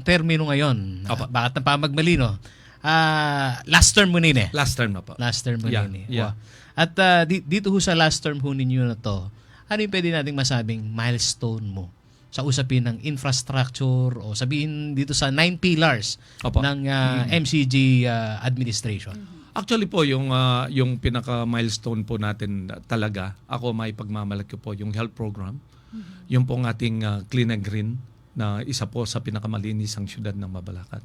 termino ngayon, bakit na pamagmalino? Last term mo nini. Last term na po. Last term mo nini. Yeah. At dito ho sa last term ho ninyo na to, ano yung pwede nating masabing milestone mo sa usapin ng infrastructure o sabihin dito sa 9 pillars ng MCG administration? Actually po, yung pinaka-milestone po natin talaga, ako may pagmamalaki po, yung health program. Yung po ang ating Clean and Green na isa po sa pinakamalinis ang syudad ng Mabalacat.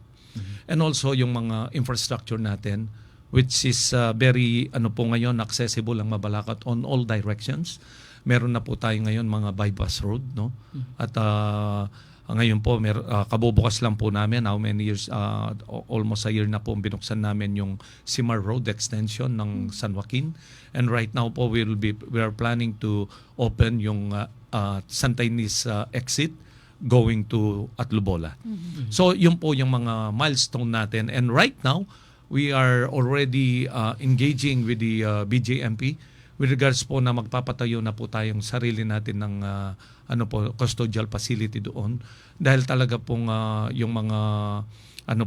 And also yung mga infrastructure natin, which is very po ngayon accessible ang Mabalacat on all directions. Meron na po tayo ngayon mga bypass road, no? At ngayon po kabubukas lang po namin, how many years, almost a year na po binuksan namin yung Simar Road extension ng San Joaquin. And right now po we are planning to open yung Santa Ynez exit going to Atlubola. So yun po yung mga milestone natin. And right now, we are already engaging with the BJMP with regards po na magpapatayo na po tayong sarili natin ng custodial facility doon, dahil talaga pong yung mga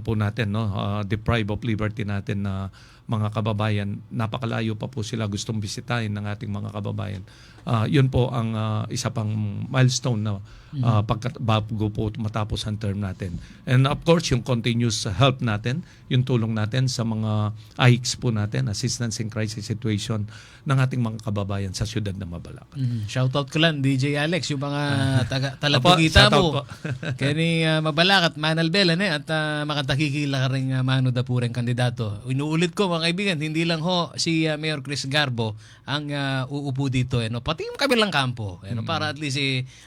po natin, no, deprive of liberty natin na mga kababayan, napakalayo pa po sila gustong bisitahin ng ating mga kababayan. Yun po ang isa pang milestone na bago po matapos ang term natin. And of course, yung continuous help natin, yung tulong natin sa mga AICS po natin, Assistance in Crisis Situation, ng ating mga kababayan sa siyudad ng Mabalacat. Shoutout ko lang, DJ Alex, yung mga talapagita mo. Kaya ni Mabalacat, Manal Belen, at makatakikila ka rin Mano Dapureng kandidato. Inuulit ko mga kaibigan, hindi lang ho si Mayor Chris Garbo ang uupo dito. Pati yung kabilang kampo. Para at least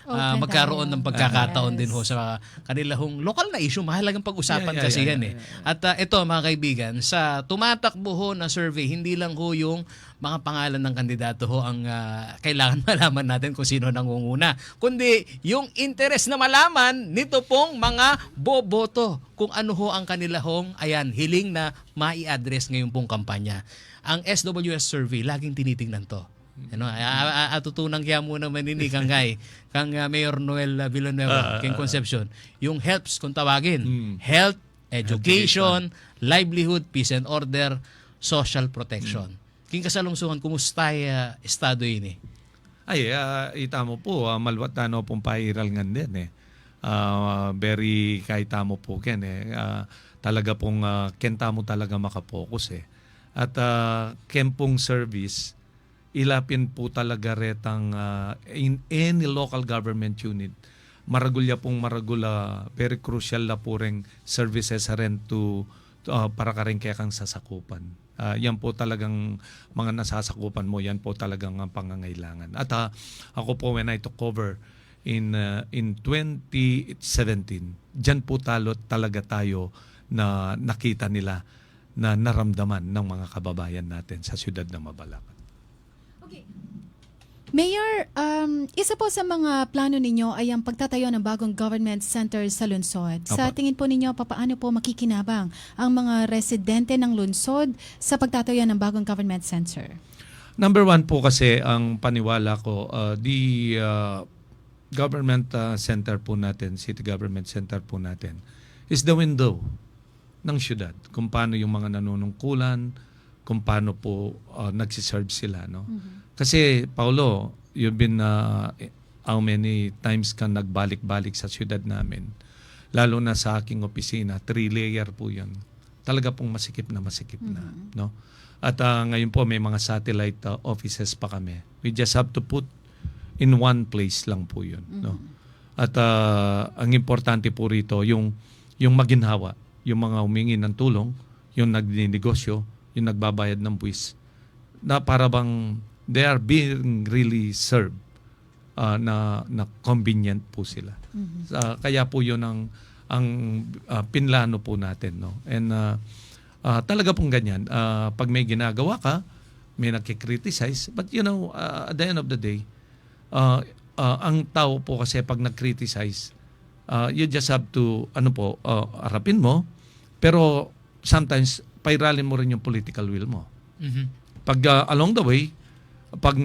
magkaroon ng pagkakataon din ho sa kanila hong lokal na issue. Mahalagang pag-usapan kasi yan. At ito mga kaibigan, sa tumatakbo ho na survey, hindi lang ho yung mga pangalan ng kandidato ho ang kailangan malaman natin kung sino nangunguna, kundi yung interest na malaman nito pong mga boboto kung ano ho ang kanila hong hiling na mai-address ngayon pong kampanya. Ang SWS survey, laging tinitingnan to. Atutunang kaya muna manini kang Mayor Noel Villanueva, King Concepcion, yung helps kung tawagin, health, education, livelihood, peace and order, social protection. King Kasalungsungan, kumusta estado ini? Itamo po, malwatano pong pairal nga din very kaitamo po ken talaga pong kentamo talaga makapokus At kempong service, ilapin po talaga retang in any local government unit, maragulya very crucial na po rin services rin para ka rin kaya kang sasakupan. Yan po talagang mga nasasakupan mo, yan po talagang ang pangangailangan. At ako po when I took over in 2017, dyan po talaga tayo na nakita nila na naramdaman ng mga kababayan natin sa siyudad ng Mabalacat. Okay. Mayor, isa po sa mga plano ninyo ay ang pagtatayo ng bagong government center sa lungsod. Sa tingin po ninyo, paano po makikinabang ang mga residente ng lungsod sa pagtatayo ng bagong government center? Number one po kasi ang paniwala ko, the government center po natin, city government center po natin, is the window ng syudad. Kung paano yung mga nanunungkulan, kung paano po nagsiserve sila. No? Kasi, Paulo, you've been how many times ka nagbalik-balik sa syudad namin. Lalo na sa aking opisina, 3-layer po yan. Talaga pong masikip na. No? At ngayon po may mga satellite offices pa kami. We just have to put in one place lang po yun. No? At ang importante po rito, yung maginhawa, yung mga humingi ng tulong, yung nagninegosyo, yung nagbabayad ng buwis, na para bang they are being really served na convenient po sila. Kaya po yun ang pinlano po natin. No? And talaga pong ganyan. Pag may ginagawa ka, may nagkikriticize. But at the end of the day, ang tao po kasi pag nag-criticize, you just have to, harapin mo, pero sometimes, pairalin mo rin yung political will mo. Pag along the way, pag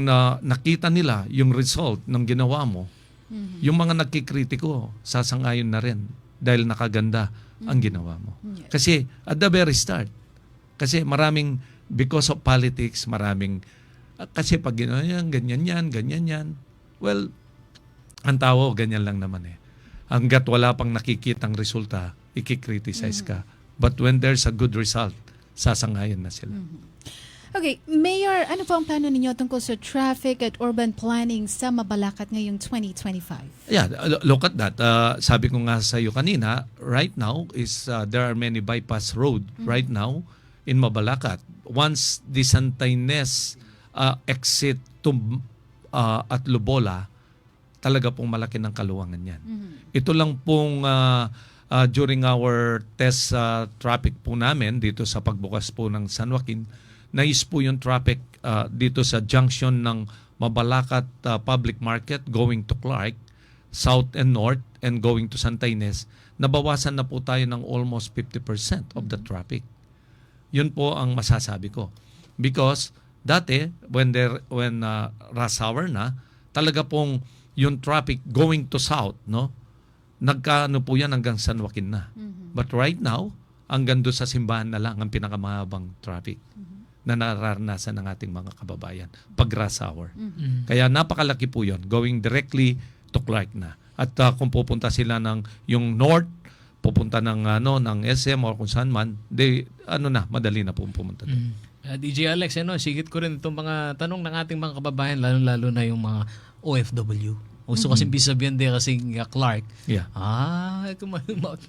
nakita nila yung result ng ginawa mo, yung mga nagkikritiko, sasangayon na rin dahil nakaganda ang ginawa mo. Kasi at the very start, kasi because of politics, kasi pag ginawa yan, ganyan yan, well, ang tao, ganyan lang naman Hanggat wala pang nakikitang resulta, ikikriticize ka. But when there's a good result, sasangayon na sila. Okay, Mayor, ano po ang plano ninyo tungkol sa traffic at urban planning sa Mabalacat ngayong 2025? Yeah, look at that. Sabi ko nga sa iyo kanina, right now is there are many bypass road right now in Mabalacat. Once the Santa Ines exit to at Lubola, talaga pong malaki ng kaluwangan yan. Ito lang pong during our test traffic po namin dito sa pagbukas po ng San Joaquin, nais po yung traffic dito sa junction ng Mabalacat Public Market going to Clark, south and north, and going to Santa Ines. Nabawasan na po tayo ng almost 50% of the traffic. Yun po ang masasabi ko. Because dati, when rush hour na, talaga pong yung traffic going to south, no? Nagkaano po yan hanggang San Joaquin na. But right now, hanggang doon sa simbahan na lang ang pinakamahabang traffic na nararanasan ng ating mga kababayan pag rush hour. Kaya napakalaki po yun, going directly to Clark na. At kung pupunta sila ng yung north, pupunta ng ng SM o kung saan man, madali na po pumunta doon. DJ Alex, sigit ko rin itong mga tanong ng ating mga kababayan, lalo na yung mga OFW. Gusto kasi sabihin din kasi Clark. Yeah.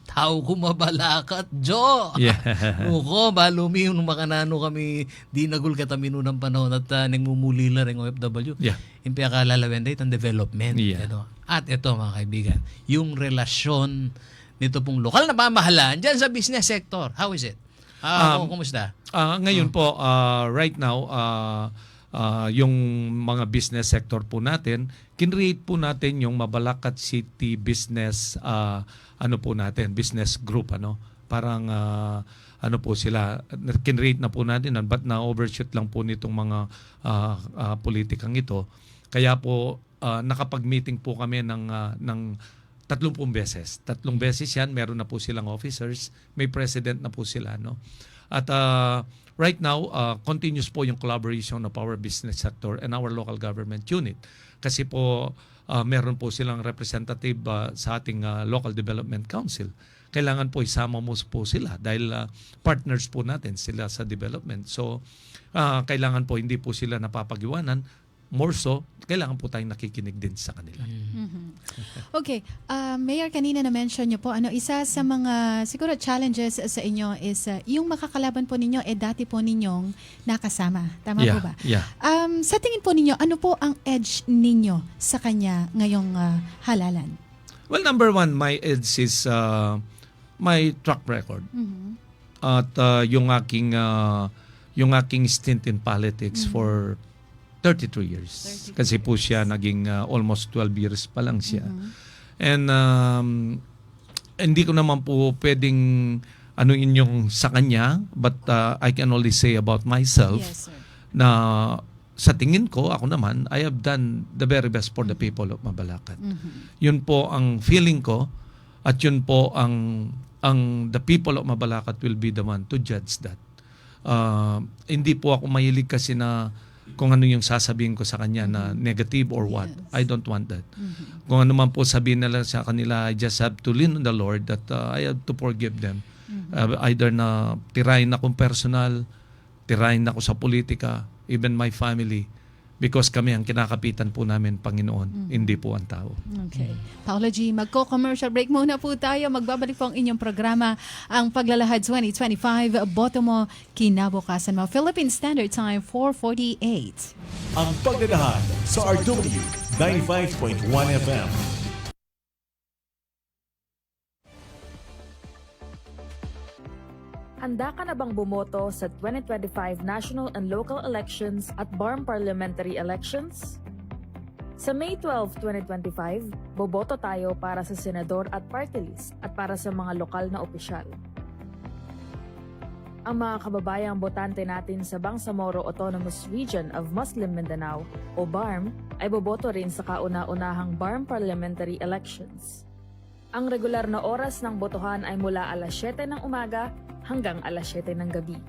Tao ko Mabalacat, Jo! Yeah. Uko, balumi yung makanano kami, di nagul katamino ng panahon at nagmumulila rin OFW. Yeah. Yung pinakalalawin dahil ang development. Yeah. At ito mga kaibigan, yung relasyon nito pong lokal na pamahalaan dyan sa business sector. How is it? Kumusta? Ngayon po, right now, yung mga business sector po natin, kinreate po natin yung Mabalacat City Business business group parang po sila, kinreate na po natin but na overshoot lang po nitong mga politikang ito. Kaya po nakapag-meeting po kami ng 30 beses. 3 beses yan, meron na po silang officers, may president na po sila, no? At right now, continuous po yung collaboration of our business sector and our local government unit. Kasi po, meron po silang representative sa ating local development council. Kailangan po isama mo po sila dahil partners po natin sila sa development. So, kailangan po hindi po sila napapag-iwanan. More so, kailangan po tayong nakikinig din sa kanila. Okay, Mayor, kanina na-mention niyo po, isa sa mga siguro challenges sa inyo is yung makakalaban po ninyo dati po ninyong nakasama. Tama po ba? Yeah. Sa tingin po ninyo, ano po ang edge ninyo sa kanya ngayong halalan? Well, number one, my edge is my track record. At yung aking stint in politics for 33 years. Kasi po siya naging almost 12 years pa lang siya. And hindi ko naman po pwedeng yung sa kanya, but I can only say about myself na sa tingin ko, ako naman, I have done the very best for the people of Mabalacat. Yun po ang feeling ko at yun po ang the people of Mabalacat will be the one to judge that. Hindi po ako mahilig kasi na kung ano yung sasabihin ko sa kanya na negative or what. I don't want that. Kung ano man po sabihin nila sa kanila, I just have to lean on the Lord that I have to forgive them. Either na tirahin akong personal, tirahin ako sa politika, even my family. Because kami ang kinakapitan po namin, Panginoon, hindi po ang tao. Okay. Paolo G, magko-commercial break muna po tayo. Magbabalik po ang inyong programa, ang Paglalahad 2025. Boto mo kinabukasan mo. Philippine Standard Time, 4:48. Ang Paglalahad sa RW 95.1 FM. Handa ka na bang bumoto sa 2025 national and local elections at BARM parliamentary elections? Sa May 12, 2025, boboto tayo para sa senador at party list at para sa mga lokal na opisyal. Ang mga kababayang botante natin sa Bangsamoro Autonomous Region of Muslim Mindanao o BARM ay boboto rin sa kauna-unahang BARM parliamentary elections. Ang regular na oras ng botohan ay mula alas 7 ng umaga hanggang alas 7 ng gabi.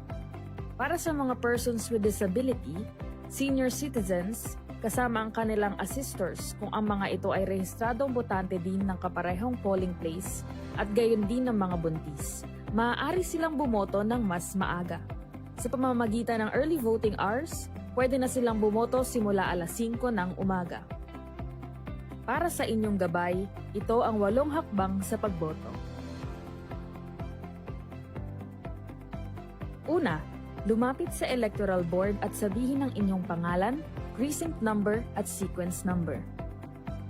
Para sa mga persons with disability, senior citizens, kasama ang kanilang assistors kung ang mga ito ay rehistradong botante din ng kaparehong polling place at gayon din ng mga buntis, maaari silang bumoto ng mas maaga. Sa pamamagitan ng early voting hours, pwede na silang bumoto simula alas 5 ng umaga. Para sa inyong gabay, ito ang 8 hakbang sa pagboto. Una, lumapit sa Electoral Board at sabihin ang inyong pangalan, precinct number at sequence number.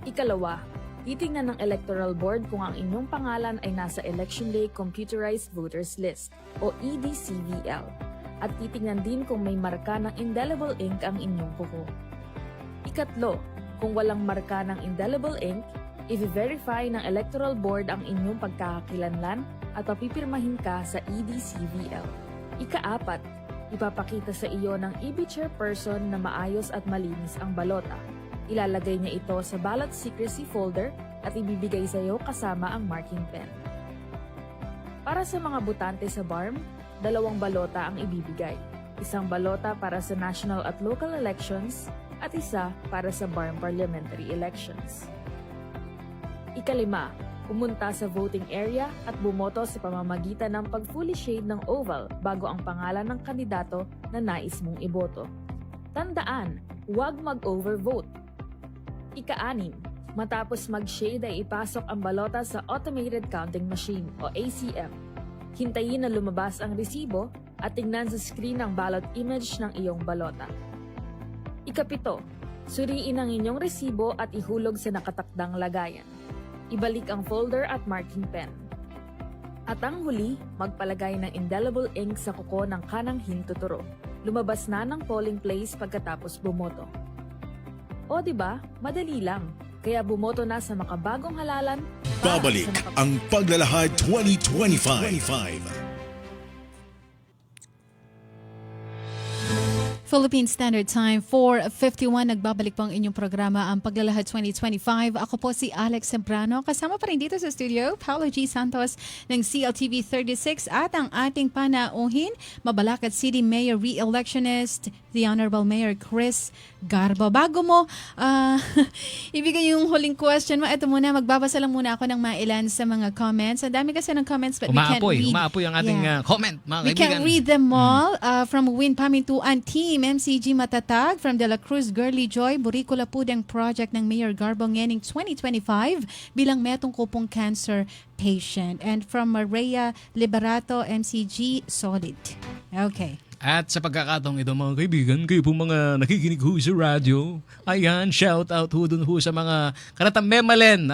Ikalawa, titingnan ng Electoral Board kung ang inyong pangalan ay nasa Election Day Computerized Voters List o EDCVL at titingnan din kung may marka ng indelible ink ang inyong kuko. Ikatlo, kung walang marka ng indelible ink, i-verify ng Electoral Board ang inyong pagkakakilanlan at papipirmahin ka sa EDCVL. Ika-4, ipapakita sa iyo ng EB chairperson na maayos at malinis ang balota. Ilalagay niya ito sa ballot secrecy folder at ibibigay sa iyo kasama ang marking pen. Para sa mga botante sa BARM, 2 balota ang ibibigay. Isang balota para sa national at local elections at isa para sa BARM parliamentary elections. Ika-5, pumunta sa voting area at bumoto sa pamamagitan ng pag-fully shade ng oval bago ang pangalan ng kandidato na nais mong iboto. Tandaan, huwag mag-overvote. Ika-6, matapos mag-shade ay ipasok ang balota sa Automated Counting Machine o ACM. Hintayin na lumabas ang resibo at tingnan sa screen ang ballot image ng iyong balota. Ika-7, suriin ang inyong resibo at ihulog sa nakatakdang lagayan. Ibalik ang folder at marking pen. At ang huli, magpalagay ng indelible ink sa kuko ng kanang hintuturo. Lumabas na ng polling place pagkatapos bumoto. O diba, madali lang. Kaya bumoto na sa makabagong halalan. Babalik ang Paglalahad 2025. Philippine Standard Time, 4:51. Nagbabalik po ang inyong programa, ang Paglalahad 2025. Ako po si Alex Sembrano. Kasama pa rin dito sa studio, Paolo G. Santos ng CLTV 36 at ang ating panauhin, Mabalacat City Mayor Re-electionist, the Honorable Mayor Chris Garbo. Bago mo ibigay yung huling question mo, ito muna, magbabasa lang muna ako ng mailan sa mga comments. Ang dami kasi ng comments but we can't read. Umaapoy ang ating comment, mga We kaibigan. can't read them all. From Win Pamintuan Team, MCG Matatag, from De La Cruz Girly Joy, Buricula Pudang Project ng Mayor Garbo Ngening 2025 bilang metong kupong cancer patient. And from Maria Liberato, MCG Solid. Okay. At sa pagkakataong ito, mga kaibigan, kayo po mga nakikinig ho sa radyo, ayan, shout out ho dun ho sa mga karatang memalen,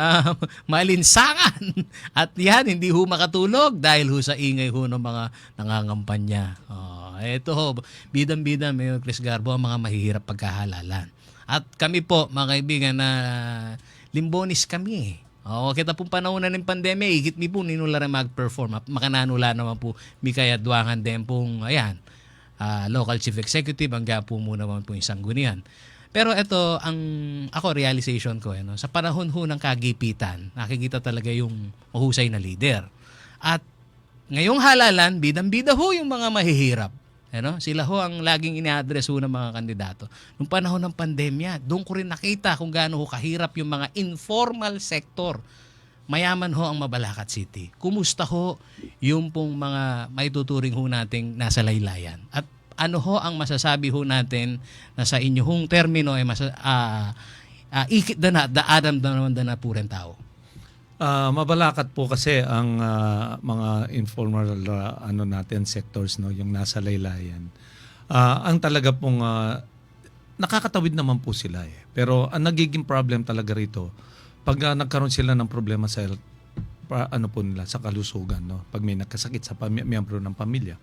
malinsangan. At yan, hindi ho makatulog dahil ho sa ingay ho ng mga nangangampanya. Ito ho, bidang-bida, Mayor Chris Garbo, ang mga mahihirap pagkahalalan. At kami po, mga kaibigan, na limbonis kami. Kita pong panahon na ng pandemya, higit mi po ninula rin mag-perform. Makananula naman po, mi kaya duwangan din pong, ayan, local chief executive, ang gapo mo naman po yung sanggunian. Pero ito, ako realization ko, sa panahon ho ng kagipitan, nakikita talaga yung mahusay na leader. At ngayong halalan, bidang-bida ho yung mga mahihirap. Sila ho ang laging ina-address ho ng mga kandidato. Nung panahon ng pandemya, doon ko rin nakita kung gaano ho kahirap yung mga informal sector. Mayaman ho ang Mabalacat City. Kumusta ho yung pong mga maituturing ho nating nasa laylayan? At ano ho ang masasabi ho natin na sa inyong termino ay ikit na daadam naman na puren tao? Mabalacat po kasi ang mga informal natin sectors, yung nasa laylayan. Ang talaga pong nakakatawid naman po sila eh. Pero ang nagiging problem talaga rito, pag nagkaroon sila ng problema sa nila sa kalusugan, pag may nagkasakit sa miyembro ng pamilya.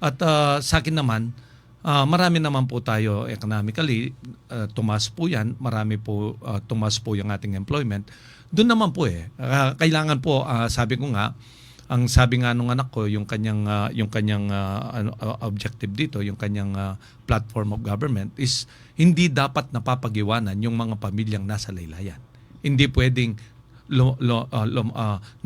At sa akin naman, marami naman po tayo economically, tumaas po yan, marami po tumaas po yung ating employment. Doon naman po kailangan po, sabi ko nga, ang sabi nga nung anak ko, yung kanyang objective dito, yung kanyang platform of government is hindi dapat napapagiwanan yung mga pamilyang nasa laylayan. Hindi pwedeng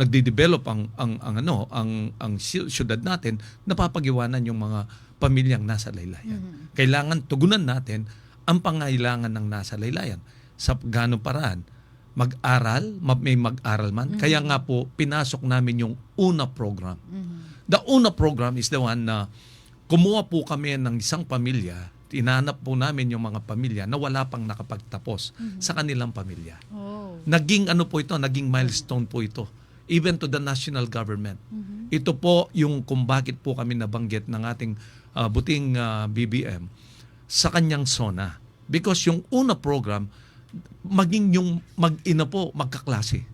nagde-develop ang syudad natin, napapagiwanan yung mga pamilyang nasa laylayan. Mm-hmm. Kailangan tugunan natin ang pangailangan ng nasa laylayan sa ganong paraan. Mag-aral, may mag-aral man. Mm-hmm. Kaya nga po, pinasok namin yung UNA program. Mm-hmm. The UNA program is the one na kumuha po kami ng isang pamilya, inanap po namin yung mga pamilya na wala pang nakapagtapos sa kanilang pamilya. Oh. Naging ano po ito, naging milestone po ito. Even to the national government. Ito po yung kung bakit po kami nabanggit ng ating buting BBM sa kanyang SONA. Because yung una program, maging yung mag-ina po, magkaklase.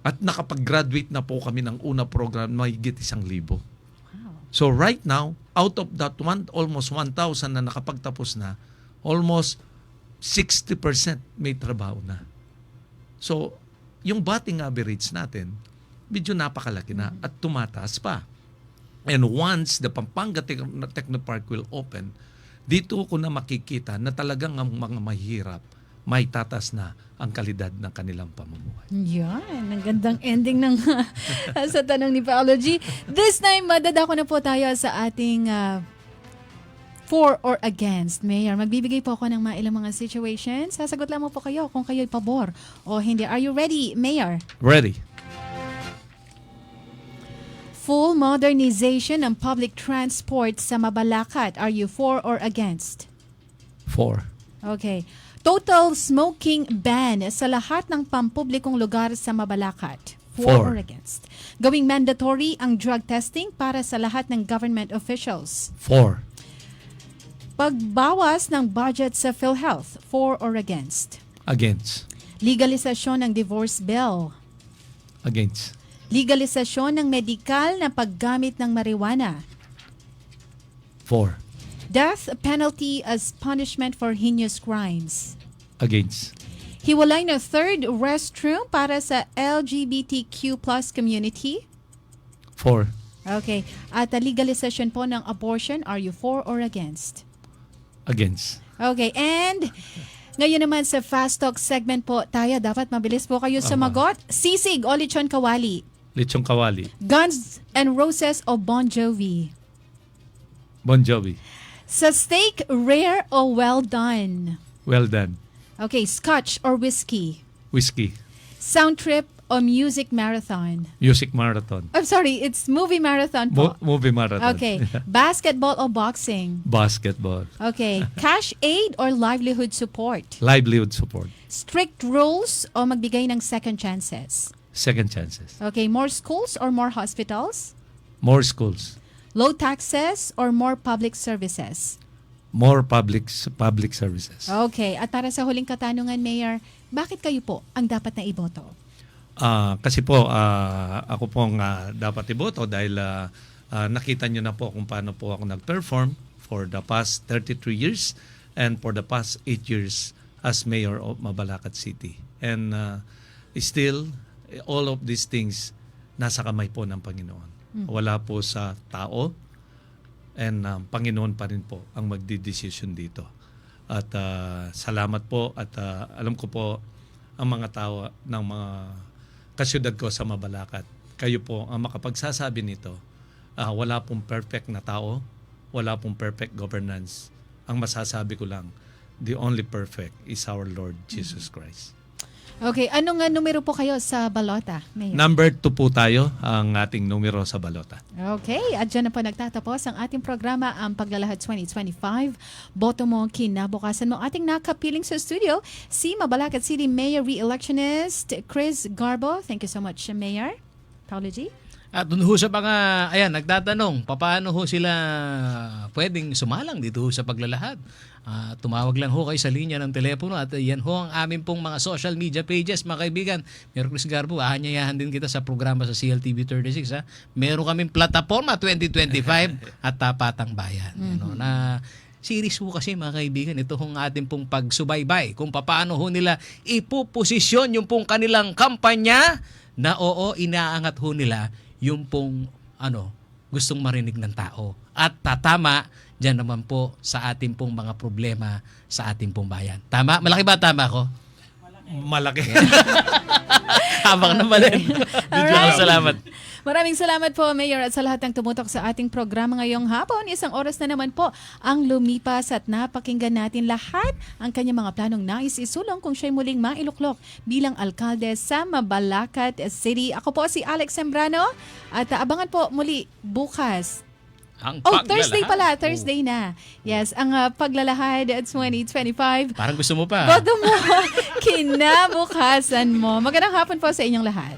At nakapag-graduate na po kami ng una program, mahigit 1,000. So right now, out of that almost 1,000 na nakapagtapos na, almost 60% may trabaho na. So, yung batting average natin, medyo napakalaki na at tumataas pa. And once the Pampanga Technopark will open, dito ko na makikita na talagang ang mga mahirap may tatas na ang kalidad ng kanilang pamumuhay. Yan, ang gandang ending ng sa tanong ni Paolo G. This time, madadako na po tayo sa ating for or against. Mayor, magbibigay po ako ng ilang mga situations. Sasagot lang mo po kayo kung kayo'y pabor o hindi. Are you ready, Mayor? Ready? Full modernization ng public transport sa Mabalacat. Are you for or against? 4. Okay. Total smoking ban sa lahat ng pampublikong lugar sa Mabalacat. For For. or against? Gawing mandatory ang drug testing para sa lahat ng government officials. 4. Pagbawas ng budget sa PhilHealth. For or against? Against. Legalisasyon ng divorce bill. Against. Legalisasyon ng medikal na paggamit ng marijuana. 4. Death penalty as punishment for heinous crimes. Against. Hiwalay na third restroom para sa LGBTQ plus community. 4. Okay. At legalization po ng abortion. Are you for or against? Against. Okay. And ngayon naman sa Fast Talk segment po tayo. Dapat mabilis po kayo sumagot. Sisig o lechon kawali? Lechong kawali. Guns and Roses o Bon Jovi? Bon Jovi. Sa steak, rare o well done? Well done. Okay. Scotch or whiskey? Whiskey. Sound trip o music marathon? Music marathon. I'm sorry, it's movie marathon po. Movie marathon. Okay. Basketball o boxing? Basketball. Okay. Cash aid or livelihood support? Livelihood support. Strict rules o magbigay ng second chances? Second chances. Okay. More schools or more hospitals? More schools. Low taxes or more public services? More public services. Okay. At para sa huling katanungan, Mayor, bakit kayo po ang dapat na iboto? Kasi po, ako pong dapat iboto dahil nakita nyo na po kung paano po ako nag-perform for the past 33 years and for the past 8 years as Mayor of Mabalacat City. And still, all of these things nasa kamay po ng Panginoon. Wala po sa tao and Panginoon pa rin po ang magdidesisyon dito. At salamat po at alam ko po ang mga tao ng mga kasyudad ko sa Mabalacat. Kayo po ang makapagsasabi nito. Wala pong perfect na tao, wala pong perfect governance. Ang masasabi ko lang, the only perfect is our Lord Jesus Christ. Okay. Anong numero po kayo sa balota, Mayor? Number 2 po tayo, ang ating numero sa balota. Okay, at dyan na po nagtatapos ang ating programa, ang Paglalahad 2025. Boto mo, kinabukasan mo. Ating nakapiling sa studio, si Mabalacat City Mayor Re-electionist Chris Garbo. Thank you so much, Mayor. Paolo G. At dun ho sa mga, nagtatanong, paano ho sila pwedeng sumalang dito ho sa paglalahad? Tumawag lang ho kayo sa linya ng telepono at yan ho ang aming pong mga social media pages, mga kaibigan. Meron Chris Garbo, aanyayahan din kita sa programa sa CLTV 36. Meron kaming plataforma 2025 at Tapatang Bayan. Na series ho kasi, mga kaibigan, ito hong ating pong pagsubaybay kung paano ho nila ipuposisyon yung pong kanilang kampanya na inaangat ho nila yung pong gustong marinig ng tao. At tatama dyan naman po sa ating pong mga problema sa ating pong bayan. Tama? Malaki ba tama ko? Malaki. Habang naman din. Alright. Salamat. Maraming salamat po, Mayor, at sa lahat ng tumutok sa ating programa ngayong hapon. Isang oras na naman po ang lumipas at napakinggan natin lahat ang kanyang mga planong nais isulong kung siya'y muling mailuklok bilang alkalde sa Mabalacat City. Ako po si Alex Sembrano at abangan po muli bukas Ang Oh, paglalahad. Thursday pala. Thursday na. Yes, ang paglalahad at 2025. Parang gusto mo pa. Boto mo, kinabukasan mo. Magandang hapon po sa inyong lahat.